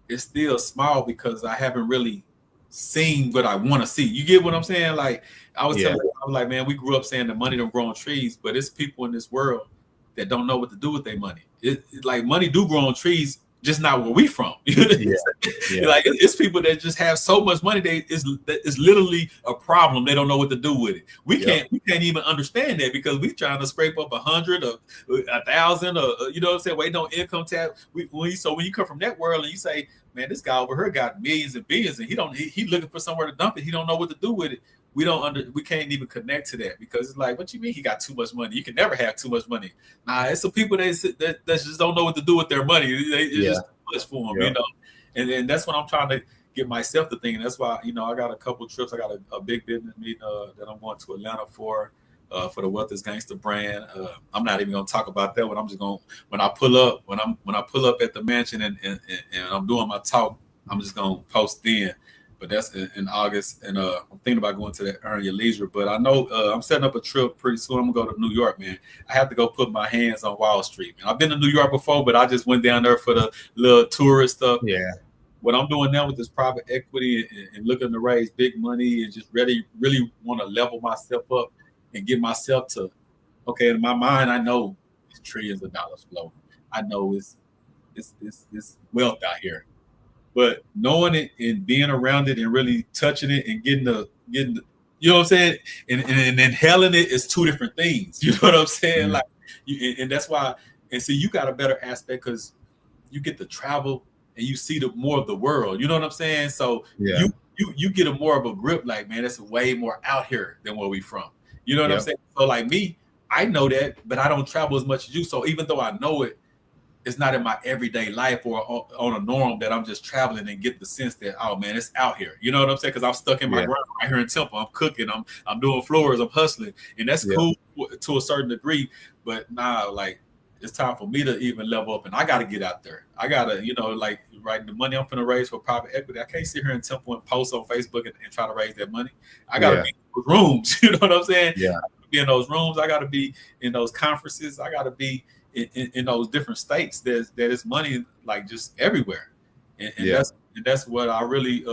it's still small because I haven't really seen what I want to see. You get what I'm saying? Like, I was telling you, I'm like, man, we grew up saying the money don't grow on trees, but it's people in this world that don't know what to do with their money. It's like, money do grow on trees, just not where we from. Like, it's people that just have so much money, it's literally a problem. They don't know what to do with it. We can't even understand that, because we trying to scrape up 100 or 1,000 or you know what I'm saying, waiting on income tax. When you come from that world and you say, man, this guy over here got millions and billions, and he looking for somewhere to dump it. He don't know what to do with it. We can't even connect to that, because it's like, what you mean he got too much money? You can never have too much money. Nah, it's some people that just don't know what to do with their money. It's just too much for them, And that's what I'm trying to get myself to think. And that's why, I got a couple trips. I got a big business meeting that I'm going to Atlanta for the Wealth is Gangster brand. I'm not even gonna talk about that one. I'm just gonna, when I pull up at the mansion and I'm doing my talk, I'm just gonna post in. But that's in August, and I'm thinking about going to that Earn Your Leisure. But I know I'm setting up a trip pretty soon. I'm gonna go to New York, man. I have to go put my hands on Wall Street, man. I've been to New York before, but I just went down there for the little tourist stuff. Yeah. What I'm doing now with this private equity and looking to raise big money and just really want to level myself up and get myself to, okay, in my mind, I know it's trillions of dollars flow. I know it's wealth out here. But knowing it and being around it and really touching it and getting the you know what I'm saying, and inhaling it is two different things. You know what I'm saying? Mm-hmm. Like, and that's why. And so you got a better aspect because you get to travel and you see more of the world. You know what I'm saying? So you get a more of a grip. Like, man, it's way more out here than where we from. You know what I'm saying? So like me, I know that, but I don't travel as much as you. So even though I know it, it's not in my everyday life or on a norm that I'm just traveling and get the sense that, oh man, it's out here. You know what I'm saying? Because I'm stuck in my ground right here in Temple. I'm cooking. I'm doing floors. I'm hustling, and that's cool to a certain degree. But nah, like it's time for me to even level up, and I got to get out there. I got to, like, right, the money I'm going to raise for private equity. I can't sit here in Temple and post on Facebook and try to raise that money. I got to be in those rooms. You know what I'm saying? Yeah. I gotta be in those rooms. I got to be in those conferences. I got to be in those different states. There is money like just everywhere, and that's what I really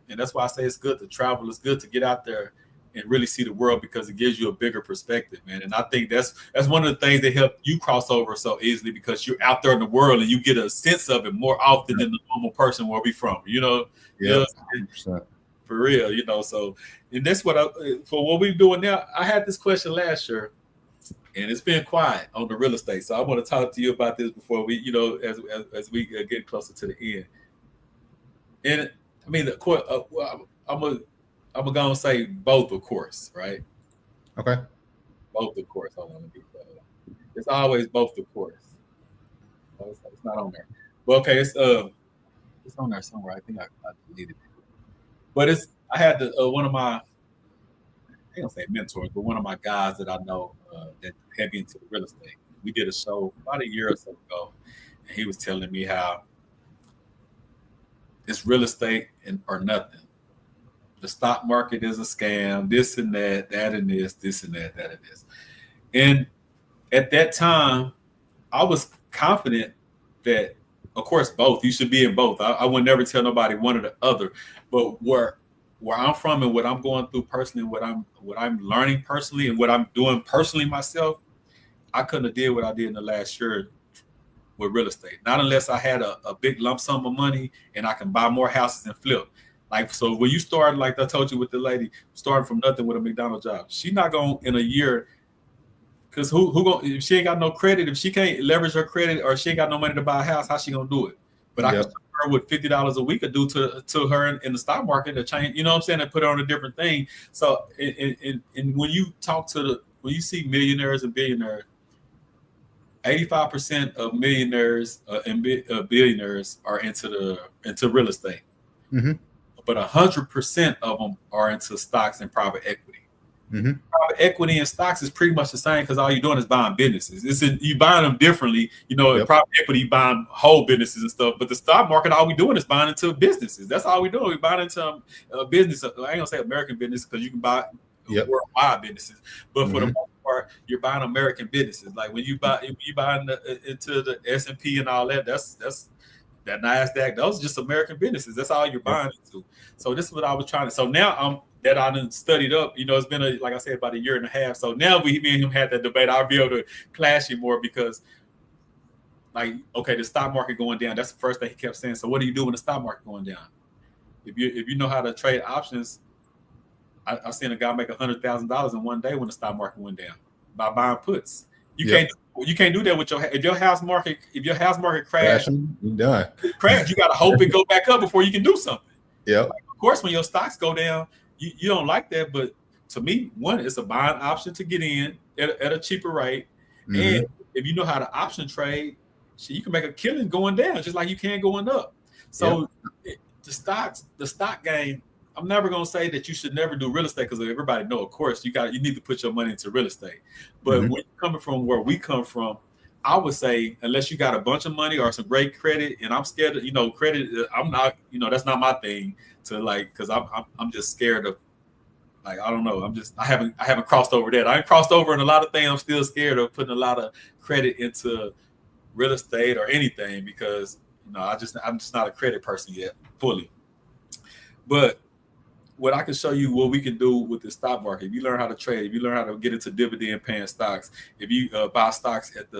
and that's why I say it's good to travel. It's good to get out there and really see the world, because it gives you a bigger perspective, man. And I think that's one of the things that help you cross over so easily, because you're out there in the world and you get a sense of it more often than the normal person where we from, Yeah, 100%. For real, so, and that's what for what we're doing now. I had this question last year, and it's been quiet on the real estate. So I want to talk to you about this before we, as we get closer to the end. And I mean, of course, I'm gonna say both, of course, right? Okay. Both, of course. I want to be. It's always both, of course. It's not on there. Well, okay, it's on there somewhere. I think I deleted it. But I had one of my, I ain't gonna say mentors, but one of my guys that I know that heavy into real estate. We did a show about a year or so ago, and he was telling me how it's real estate or nothing. The stock market is a scam, this and that and this and that and this. And at that time, I was confident that, of course, both. You should be in both. I would never tell nobody one or the other. But where I'm from and what I'm going through personally, what I'm learning personally, and what I'm doing personally myself, I couldn't have did what I did in the last year with real estate. Not unless I had a big lump sum of money and I can buy more houses and flip. Like, so when you start, like I told you with the lady, starting from nothing with a McDonald's job, she not going in a year, because who going, if she ain't got no credit, if she can't leverage her credit, or she ain't got no money to buy a house, how she gonna do it? But I can start her with $50 a week, or do to her in the stock market to change, you know what I'm saying, and put her on a different thing. So and when you when you see millionaires and billionaires, 85% of millionaires and billionaires are into real estate. Mm-hmm. But 100% of them are into stocks and private equity. Mm-hmm. Private equity and stocks is pretty much the same, because all you're doing is buying businesses. You buying them differently. In private equity, you buying whole businesses and stuff. But the stock market, all we doing is buying into businesses. That's all we doing. We buying into business. I ain't gonna say American business, because you can buy worldwide businesses. But for the most part, you're buying American businesses. Like when you buy into the S&P and all that, that's that NASDAQ, those are just American businesses. That's all you're buying into. So this is what I was trying to. So now that I done studied up, it's been like I said, about a year and a half. So now me and him had that debate. I'll be able to clash you more, because, like, okay, the stock market going down. That's the first thing he kept saying. So what do you do when the stock market going down? If you know how to trade options, I seen a guy make $100,000 in one day when the stock market went down by buying puts. You can't do that with if your house market crash, you're done. Crash, you got to hope it go back up before you can do something. Yeah. Like, of course, when your stocks go down, you don't like that. But to me, one, it's a buying option to get in at a cheaper rate. Mm-hmm. And if you know how to option trade, you can make a killing going down just like you can going up. So the stock game. I'm never gonna say that you should never do real estate, because everybody know, of course, you need to put your money into real estate. But when you're coming from where we come from, I would say, unless you got a bunch of money or some great credit, and I'm scared of, credit. I'm not, that's not my thing to, like, because I'm just scared of, like, I don't know. I haven't crossed over that. I ain't crossed over in a lot of things. I'm still scared of putting a lot of credit into real estate or anything, because I'm just not a credit person yet fully. But what I can show you what we can do with the stock market. If you learn how to trade, if you learn how to get into dividend paying stocks, if you buy stocks at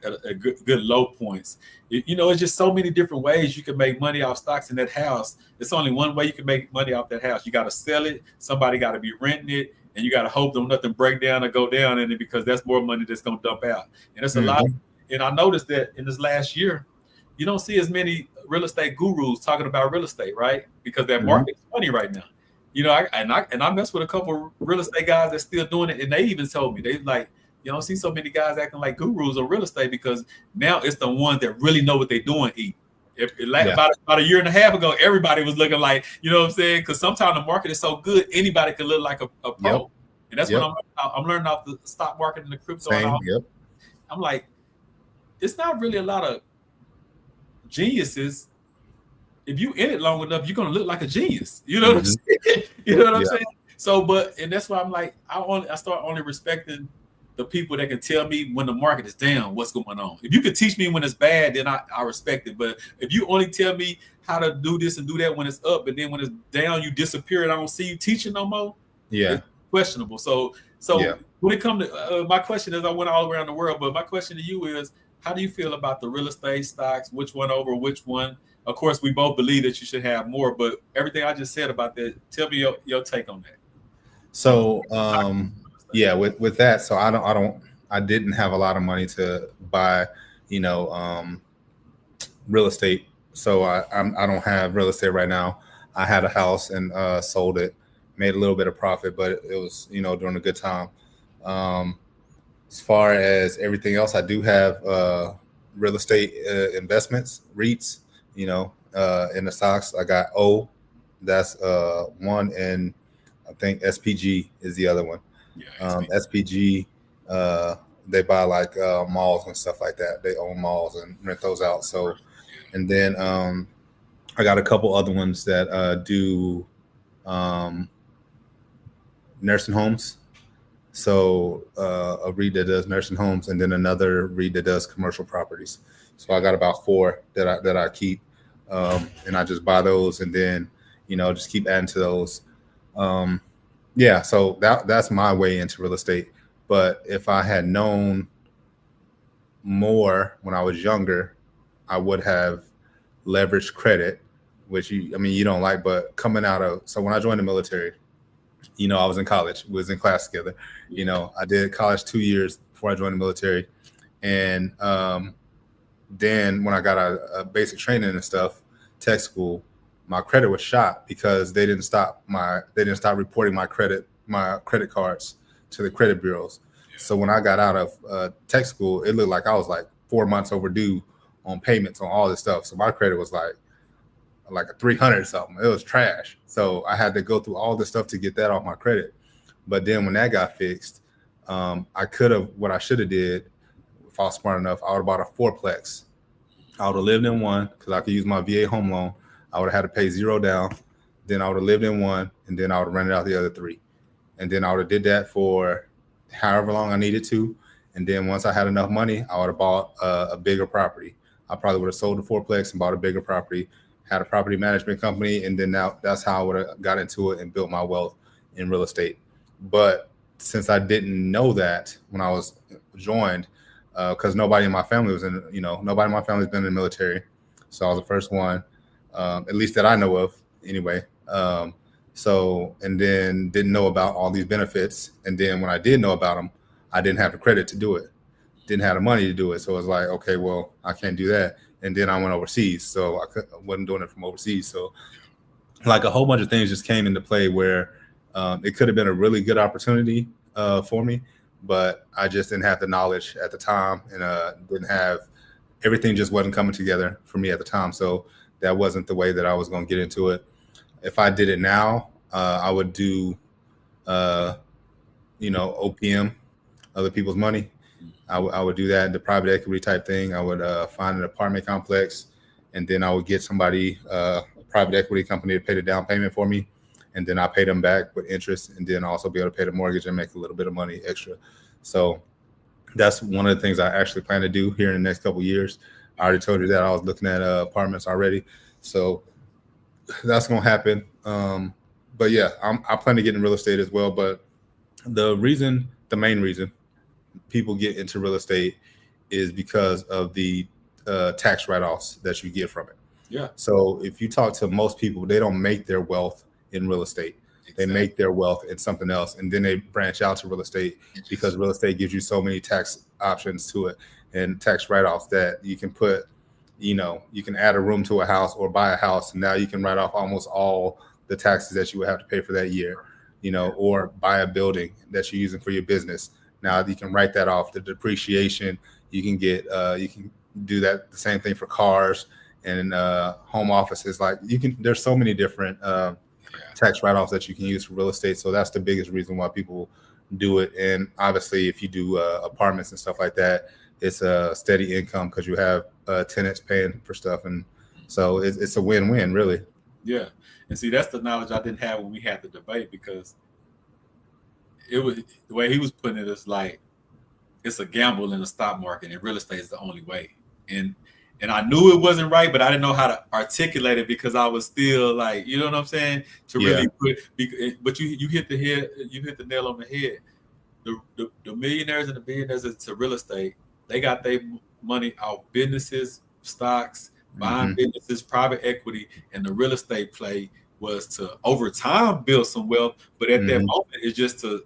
good low points, it's just so many different ways you can make money off stocks in that house. It's only one way you can make money off that house. You got to sell it. Somebody got to be renting it, and you got to hope that nothing break down or go down in it, because that's more money that's going to dump out. And it's a lot. And I noticed that in this last year, you don't see as many real estate gurus talking about real estate, right? Because that market's funny right now. I mess with a couple of real estate guys that's still doing it, and they even told me, they like, you don't see so many guys acting like gurus on real estate, because now it's the ones that really know what they're doing eat. About a year and a half ago, everybody was looking like, you know what I'm saying? Because sometimes the market is so good, anybody can look like a pro. And that's what I'm learning off the stock market and the crypto. I'm like, it's not really a lot of geniuses. If you in it long enough, you're gonna look like a genius. You know what I'm saying? You know what I'm saying? So, and that's why I'm like, I start only respecting the people that can tell me when the market is down, what's going on. If you can teach me when it's bad, then I respect it. But if you only tell me how to do this and do that when it's up, and then when it's down, you disappear and I don't see you teaching no more. Yeah, it's questionable. So when it comes to my question is, I went all around the world, but my question to you is, how do you feel about the real estate stocks? Which one over which one? Of course, we both believe that you should have more, but everything I just said about that, tell me your take on that. So yeah, with that, so I didn't have a lot of money to buy, real estate. So I don't have real estate right now. I had a house and sold it, made a little bit of profit, but it was during a good time. As far as everything else, I do have real estate investments, REITs, in the stocks. I got that's one, and I think SPG is the other one. Yeah, SPG, they buy like malls and stuff like that. They own malls and rent those out. So, and then I got a couple other ones that do nursing homes. So a REIT that does nursing homes, and then another REIT that does commercial properties. So I got about 4 that I keep, and I just buy those, and then just keep adding to those. Yeah, so that's my way into real estate. But if I had known more when I was younger, I would have leveraged credit, which you don't like. But so when I joined the military, I was in college, we was in class together. I did college 2 years before I joined the military. And then when I got a basic training and stuff, tech school, my credit was shot because they didn't stop reporting my credit cards to the credit bureaus. So when I got out of tech school, it looked like I was like 4 months overdue on payments on all this stuff. So my credit was like a 300 something. It was trash. So I had to go through all this stuff to get that off my credit. But then when that got fixed, what I should have did, if I was smart enough, I would have bought a fourplex. I would have lived in one because I could use my VA home loan. I would have had to pay 0 down. Then I would have lived in one, and then I would have rented out the other 3. And then I would have did that for however long I needed to. And then once I had enough money, I would have bought a bigger property. I probably would have sold the fourplex and bought a bigger property, had a property management company, and then that's how I would have got into it and built my wealth in real estate. But since I didn't know that when I was joined, because nobody in my family was nobody in my family has been in the military, so I was the first one, at least that I know of, anyway. So, and then didn't know about all these benefits, and then when I did know about them, I didn't have the credit to do it, didn't have the money to do it. So it was like, okay, well, I can't do that. And then I went overseas, so I wasn't doing it from overseas. So like a whole bunch of things just came into play where it could have been a really good opportunity for me, but I just didn't have the knowledge at the time, and everything just wasn't coming together for me at the time. So that wasn't the way that I was going to get into it. If I did it now, I would do, OPM, other people's money. I would do that, the private equity type thing. I would find an apartment complex, and then I would get somebody, a private equity company, to pay the down payment for me, and then I pay them back with interest, and then also be able to pay the mortgage and make a little bit of money extra. So that's one of the things I actually plan to do here in the next couple of years. I already told you that I was looking at apartments already, so that's gonna happen. But yeah, I plan to get in real estate as well. But the main reason people get into real estate is because of the tax write-offs that you get from it. Yeah. So if you talk to most people, they don't make their wealth in real estate. Exactly. They make their wealth in something else, and then they branch out to real estate because real estate gives you so many tax options to it and tax write-offs that you can put, you can add a room to a house or buy a house, and now you can write off almost all the taxes that you would have to pay for that year, or buy a building that you're using for your business. Now you can write that off. The depreciation, you can get, you can do that. The same thing for cars and home offices. Like there's so many different tax write-offs that you can use for real estate. So that's the biggest reason why people do it. And obviously, if you do apartments and stuff like that, it's a steady income because you have tenants paying for stuff, and so it's a win-win, really. Yeah, and see, that's the knowledge I didn't have when we had the debate, because it was the way he was putting it is like it's a gamble in the stock market, and real estate is the only way. And I knew it wasn't right, but I didn't know how to articulate it because I was still like, you know what I'm saying, to Yeah. really put. But you hit the nail on the head. The millionaires and the billionaires into real estate, they got their money out businesses, stocks, buying businesses, private equity, and the real estate play was to over time build some wealth. But at that moment, it's just to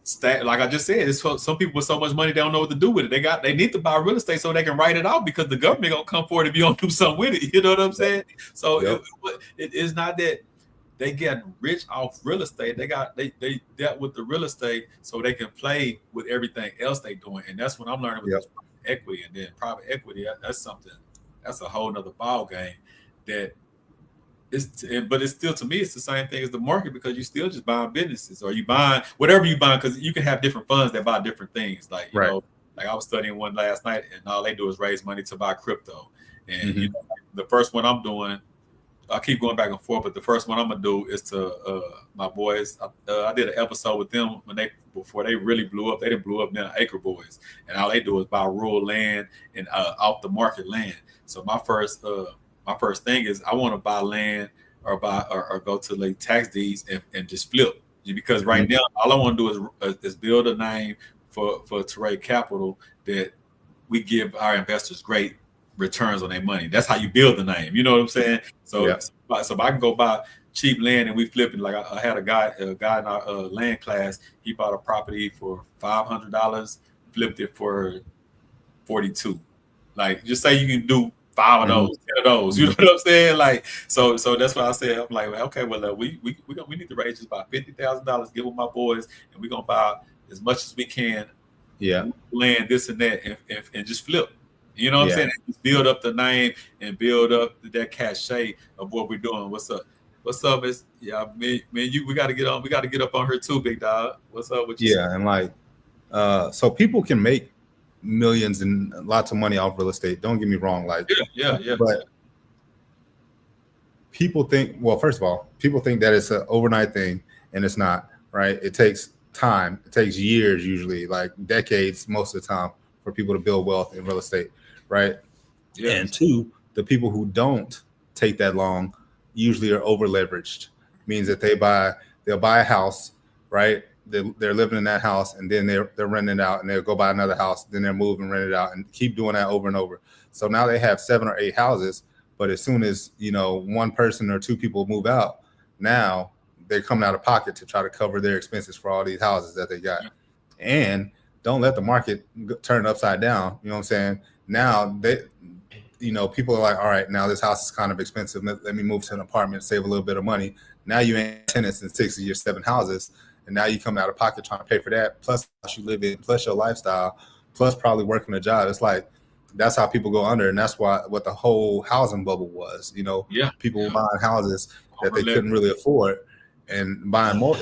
stack. Like I just said, it's some people with so much money they don't know what to do with it. They need to buy real estate so they can write it out because the government gonna come forward if you don't do something with it. You know what I'm saying? So it is not that they get rich off real estate. They dealt with the real estate so they can play with everything else they doing. And that's what I'm learning with equity. And then private equity, that's something, that's a whole nother ball game. But it's still, to me, it's the same thing as the market, because you still just buying businesses, or you buying whatever you buying, because you can have different funds that buy different things. Like, you know, like I was studying one last night, and all they do is raise money to buy crypto. And you know, the first one I'm doing, I keep going back and forth, but the first one I'm gonna do is to my boys. I did an episode with them before they really blew up. They didn't blow up now, Acre Boys, and all they do is buy rural land and off the market land. So my first thing is I want to buy land or go to like tax deeds and just flip. Because right now all I want to do is build a name for Trymaine Capital that we give our investors great returns on their money. That's how you build the name. You know what I'm saying? So if I can go buy cheap land and we flip it. Like I had a guy in our land class. He bought a property for $500, flipped it for 42. Like, just say you can do 5 of those, 10 of those. You know what I'm saying? Like, so that's why I said, I'm like, okay, well, we need to raise just about $50,000, give with my boys, and we're gonna buy as much as we can. Land, this and that, and just flip. You know what I'm saying? Just build up the name and build up that cachet of what we're doing. What's up? What's up? Is me and you. We got to get on. We got to get up on her too, big dog. What's up with you? Yeah, and like, so people can make millions and lots of money off real estate. Don't get me wrong. Like, but people think. Well, first of all, people think that it's an overnight thing, and it's not. Right? It takes time. It takes years, usually, like decades, most of the time, for people to build wealth in real estate. Right. Yeah. And two, the people who don't take that long usually are over leveraged. Means that they'll buy a house, right? They're living in that house, and then they're renting it out, and they'll go buy another house, then they're moving, rent it out, and keep doing that over and over. So now they have 7 or 8 houses, but as soon as one person or 2 people move out, now they're coming out of pocket to try to cover their expenses for all these houses that they got. And don't let the market turn upside down. You know what I'm saying? Now people are like, all right, now this house is kind of expensive. Let me move to an apartment, save a little bit of money. Now you ain't tenants in 6 of your 7 houses, and now you come out of pocket trying to pay for that, plus you live in, plus your lifestyle, plus probably working a job. It's like, that's how people go under, and that's what the whole housing bubble was. People were buying houses that they couldn't really afford, and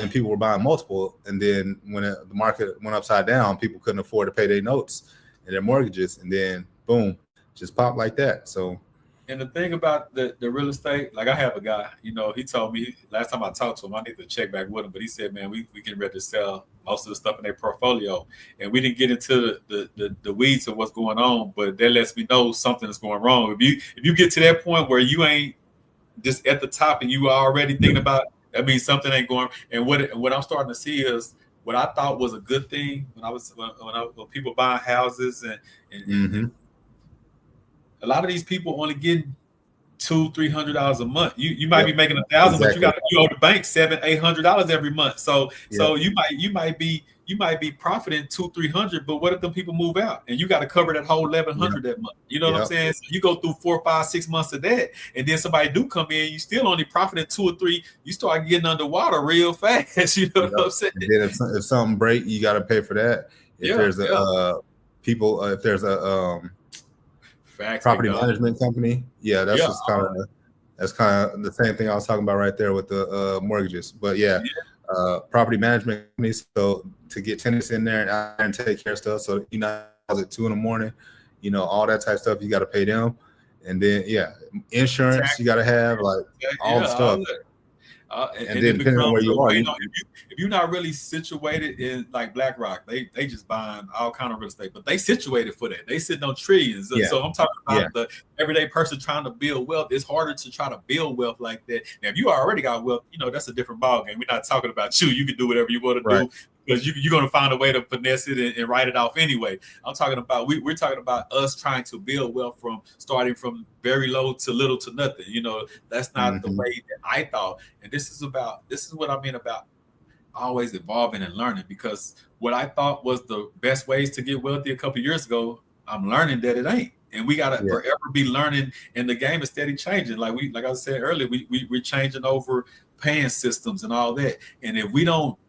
people were buying multiple. And then when the market went upside down, people couldn't afford to pay their notes and their mortgages, and then boom, just popped like that. So, and the thing about the real estate, like I have a guy, he told me last time I talked to him, I need to check back with him, but he said, man, we getting ready to sell most of the stuff in their portfolio, and we didn't get into the weeds of what's going on, but that lets me know something is going wrong. If you get to that point where you ain't just at the top and you are already thinking about, that means something ain't going. And what I'm starting to see is what I thought was a good thing when people buying houses and a lot of these people only getting $200-$300 a month. You might be making $1,000, but you owe the bank $700-$800 every month. So you might be profiting $200-$300, but what if the people move out and you got to cover that whole $1,100 that month? You know what I'm saying? So you go through 4, 5, 6 months of that, and then somebody do come in, you still only profiting 2 or 3. You start getting underwater real fast. You know what I'm saying? And then if something break, you got to pay for that. If there's a property management company, that's kind of the same thing I was talking about right there with the mortgages. But property management companies, so to get tenants in there and take care of stuff, so you're not at 2 a.m. All that type of stuff. You got to pay them, and then insurance you got to have, like all the stuff. And then it depending on where becomes you are, if you're not really situated in like BlackRock, they just buying all kind of real estate, but they situated for that. They sitting on trillions. So I'm talking about the everyday person trying to build wealth. It's harder to try to build wealth like that. Now, if you already got wealth, that's a different ballgame. We're not talking about you. You can do whatever you want to do because you're going to find a way to finesse it and write it off anyway. I'm talking about we're talking about us trying to build wealth from starting from very low to little to nothing. That's not the way that I thought. And this is what I mean about always evolving and learning, because what I thought was the best ways to get wealthy a couple of years ago, I'm learning that it ain't. And we gotta forever be learning, and the game is steady changing. Like I said earlier, we're changing over paying systems and all that. And if we don't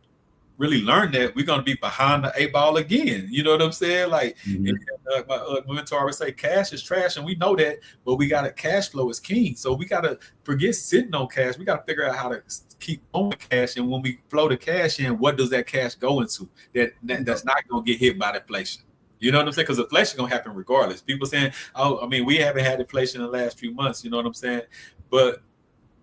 really learn that, we're going to be behind the 8 ball again. You know what I'm saying? Like my mentor always say, cash is trash, and we know that, but we got to cash flow is king. So we got to forget sitting on cash. We got to figure out how to keep on cash, and when we flow the cash in, what does that cash go into? That's not going to get hit by inflation. You know what I'm saying? Because inflation going to happen regardless. People saying, we haven't had inflation in the last few months. You know what I'm saying? But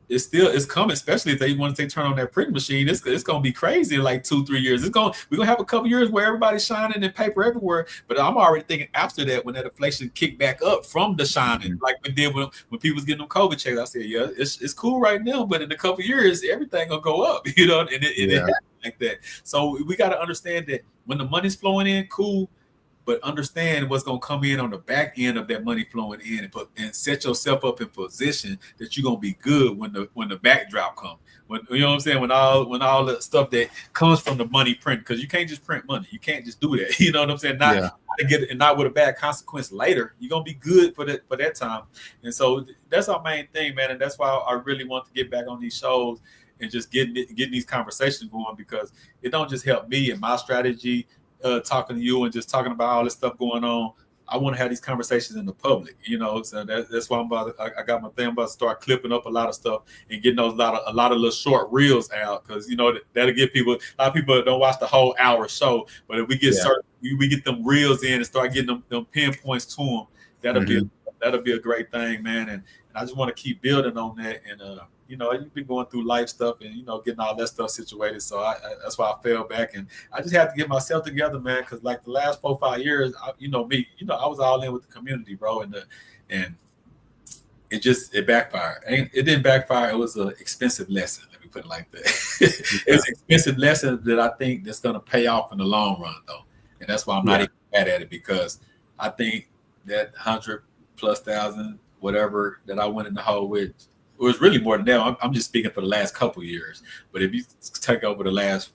it's coming, especially if they want to turn on that print machine. It's going to be crazy in like 2-3 years. We're going to have a couple years where everybody's shining and paper everywhere. But I'm already thinking after that, when that inflation kicked back up from the shining, like we did when people was getting them COVID checks, I said, it's cool right now, but in a couple years, everything going to go up, and it happens like that. So we got to understand that when the money's flowing in, cool, but understand what's going to come in on the back end of that money flowing in, and set yourself up in position that you're going to be good when the backdrop comes. When you know what I'm saying? When all the stuff that comes from the money print, because you can't just print money. You can't just do that. You know what I'm saying? Not to get it, and not with a bad consequence later. You're going to be good for that time. And so that's our main thing, man. And that's why I really want to get back on these shows and just getting these conversations going, because it don't just help me and my strategy, talking to you and just talking about all this stuff going on. I want to have these conversations in the public, so that's why I got my thing about to start clipping up a lot of stuff and getting a lot of little short reels out, because that'll give people, a lot of people don't watch the whole hour show, but if we get we get them reels in and start getting them pinpoints to them, that'll be a great thing, man. And I just want to keep building on that. And you've been going through life stuff and getting all that stuff situated. So that's why I fell back, and I just had to get myself together, man. Because like the last 4-5 years, I was all in with the community, bro, and it backfired. It didn't backfire. It was an expensive lesson. Let me put it like that. It's an expensive lesson that I think that's going to pay off in the long run, though, and that's why I'm not even mad at it, because I think that 100,000+ whatever that I went in the hole with. It was really more than that. I'm just speaking for the last couple of years. But if you take over the last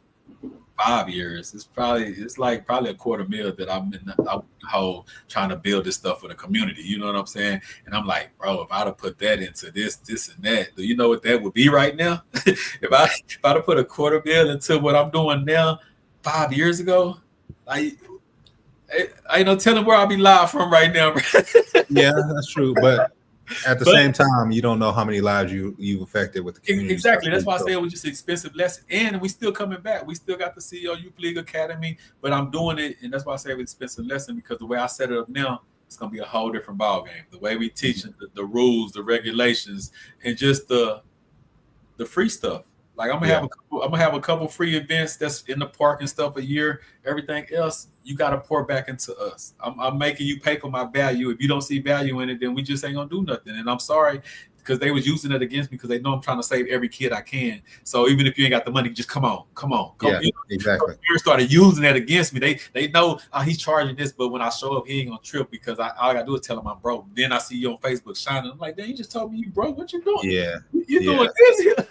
5 years, it's probably a $250,000 that I'm in the hole trying to build this stuff for the community. You know what I'm saying? And I'm like, bro, if I'd have put that into this and that, do you know what that would be right now? if I'd have put $250,000 into what I'm doing now 5 years ago, I ain't no telling where I'll be live from right now. Yeah, that's true. But at the same time, you don't know how many lives you've affected with the community. Exactly. That's why I said it was just an expensive lesson. And we still coming back. We still got the CEO Youth League Academy, but I'm doing it. And that's why I say it was an expensive lesson, because the way I set it up now, it's going to be a whole different ballgame. The way we teach the rules, the regulations, and just the free stuff. Like I'm gonna have a couple free events that's in the park and stuff a year. Everything else, you got to pour back into us. I'm making you pay for my value. If you don't see value in it, then we just ain't gonna do nothing. And I'm sorry, because they was using it against me, because they know I'm trying to save every kid I can. So even if you ain't got the money, just come on. Yeah, exactly. Parents started using that against me. They know he's charging this, but when I show up, he ain't gonna trip, because all I gotta do is tell him I'm broke. Then I see you on Facebook shining. I'm like, damn, you just told me you broke. What you doing? Yeah, you doing this?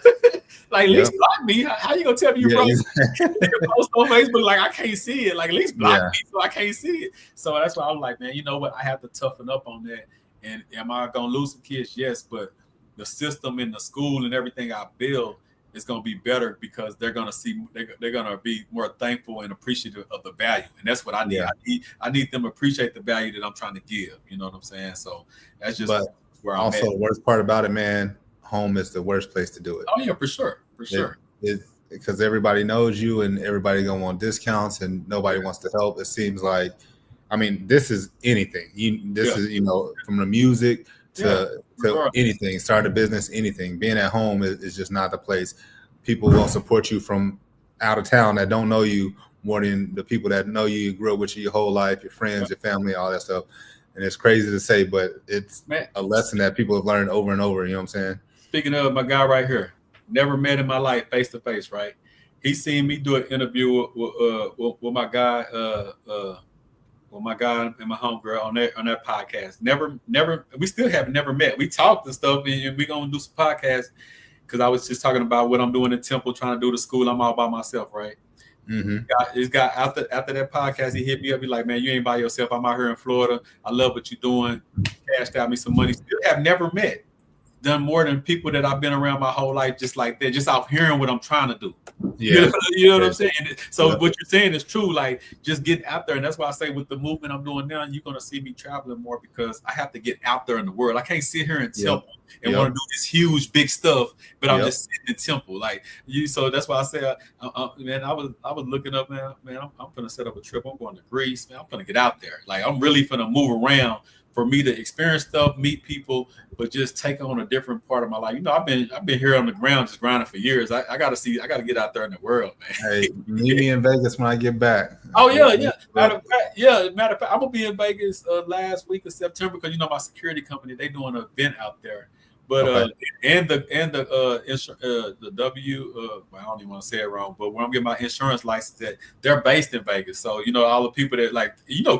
Like, at least block me. How you gonna tell me you broke? Post on Facebook like I can't see it. Like, at least block me so I can't see it. So that's why I'm like, man, you know what? I have to toughen up on that. And am I gonna lose some kids? Yes, but the system in the school and everything I build is gonna be better, because they're gonna see, they're gonna be more thankful and appreciative of the value. And that's what I need. I need them to appreciate the value that I'm trying to give. You know what I'm saying? So that's just where I'm also at. The worst part about it, man, home is the worst place to do it. Oh yeah, for sure. It's because everybody knows you and everybody gonna want discounts and nobody wants to help. It seems like I mean, this is anything. This is, from the music to anything, start a business, anything. Being at home is just not the place. People will support you from out of town that don't know you more than the people that know you, grew up with you your whole life, your friends, your family, all that stuff. And it's crazy to say, but it's a lesson that people have learned over and over. You know what I'm saying? Speaking of my guy right here, never met in my life face to face, right? He seen me do an interview with my guy, and my homegirl on that podcast. Never, we still have never met. We talked and stuff, and we gonna do some podcasts because I was just talking about what I'm doing in Temple, trying to do the school. I'm all by myself, right? He's got after that podcast, he hit me up. He's like, man, you ain't by yourself. I'm out here in Florida. I love what you're doing. Cashed out me some money. Still have never met. Done more than people that I've been around my whole life, just like that, just out hearing what I'm trying to do. Yeah. You know what I'm saying? So what you're saying is true. Like, just get out there. And that's why I say with the movement I'm doing now, you're going to see me traveling more because I have to get out there in the world. I can't sit here in Temple and want to do this huge, big stuff, but I'm just sitting in Temple. Like you. So that's why I say, man, I was looking up, man, I'm going to set up a trip. I'm going to Greece, man. I'm going to get out there. Like, I'm really going to move around for me to experience stuff, meet people, but just take on a different part of my life. I've been here on the ground just grinding for years. I got to get out there in the world, man. Hey, meet me in Vegas when I get back. Oh yeah. Matter of fact, I'm gonna be in Vegas last week of September because my security company, they doing an event out there. But and the I don't even want to say it wrong, but when I'm getting my insurance license, that they're based in Vegas. So all the people that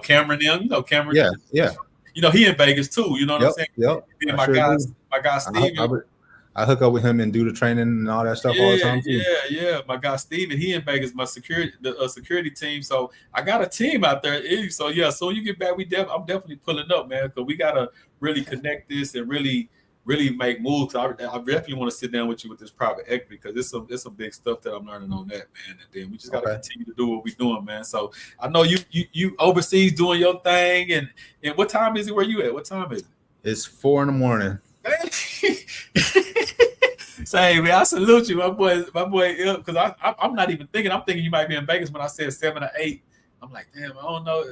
Cameron, Cameron, yeah. He in Vegas too. You know what I'm saying? Yep. And my guy Steven. I hook up with him and do the training and all that stuff all the time too. Yeah. My guy Steven, he in Vegas, my security team. So I got a team out there. So you get back, I'm definitely pulling up, man, because we gotta really connect this and really make moves. I definitely want to sit down with you with this private equity because it's some big stuff that I'm learning on that, man. And then we just got to continue to do what we're doing, man. So I know you overseas doing your thing. And what time is it? Where you at? What time is it? It's 4 a.m. Say, man, I salute you, my boy, because I'm not even thinking. I'm thinking you might be in Vegas when I said 7 or 8. I'm like, damn, I don't know.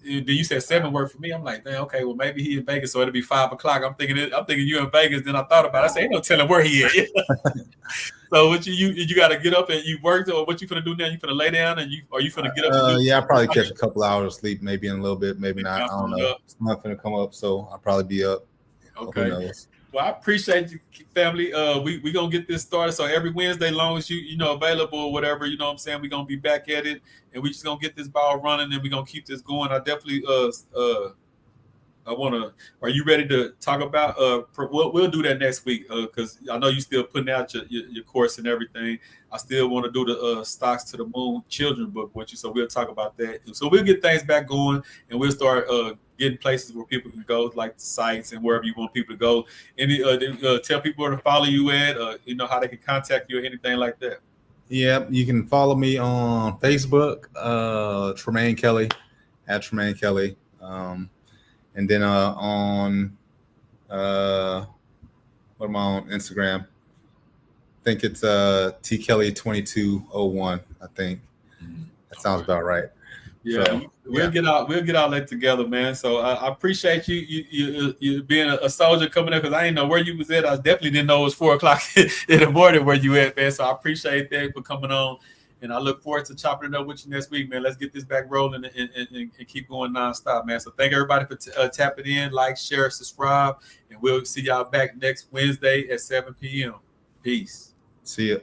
Then you said 7 work for me. I'm like, damn, okay, well maybe he in Vegas, so it'll be 5 o'clock. I'm thinking you in Vegas. Then I thought about it. I said, ain't no telling where he is. So what you got to get up and you work, or what you finna do now? You finna lay down and you finna get up? I'll probably catch a couple hours of sleep, maybe in a little bit, maybe not. I don't know. It's not finna come up, so I'll probably be up. Okay. Who knows? Well, I appreciate you, family. We gonna get this started. So every Wednesday, long as you available or whatever, you know what I'm saying, we're gonna be back at it, and we just gonna get this ball running, and we're gonna keep this going. I definitely are you ready to talk about we'll do that next week because I know you still putting out your course and everything. I still want to do the Stocks to the Moon children book with you, so we'll talk about that. So we'll get things back going, and we'll start getting places where people can go, like the sites and wherever you want people to go. And tell people where to follow you at, how they can contact you or anything like that. Yeah, you can follow me on Facebook, Trymaine Kelly, at Trymaine Kelly. And then on what am I on Instagram? I think it's tkelly2201. I think that sounds about right. Yeah, so, we'll get all that together, man. So I appreciate you being a soldier coming up because I didn't know where you was at. I definitely didn't know it was 4 o'clock in the morning where you at, man. So I appreciate that for coming on. And I look forward to chopping it up with you next week, man. Let's get this back rolling and keep going nonstop, man. So thank everybody for tapping in, like, share, subscribe, and we'll see y'all back next Wednesday at 7 p.m. Peace. See ya.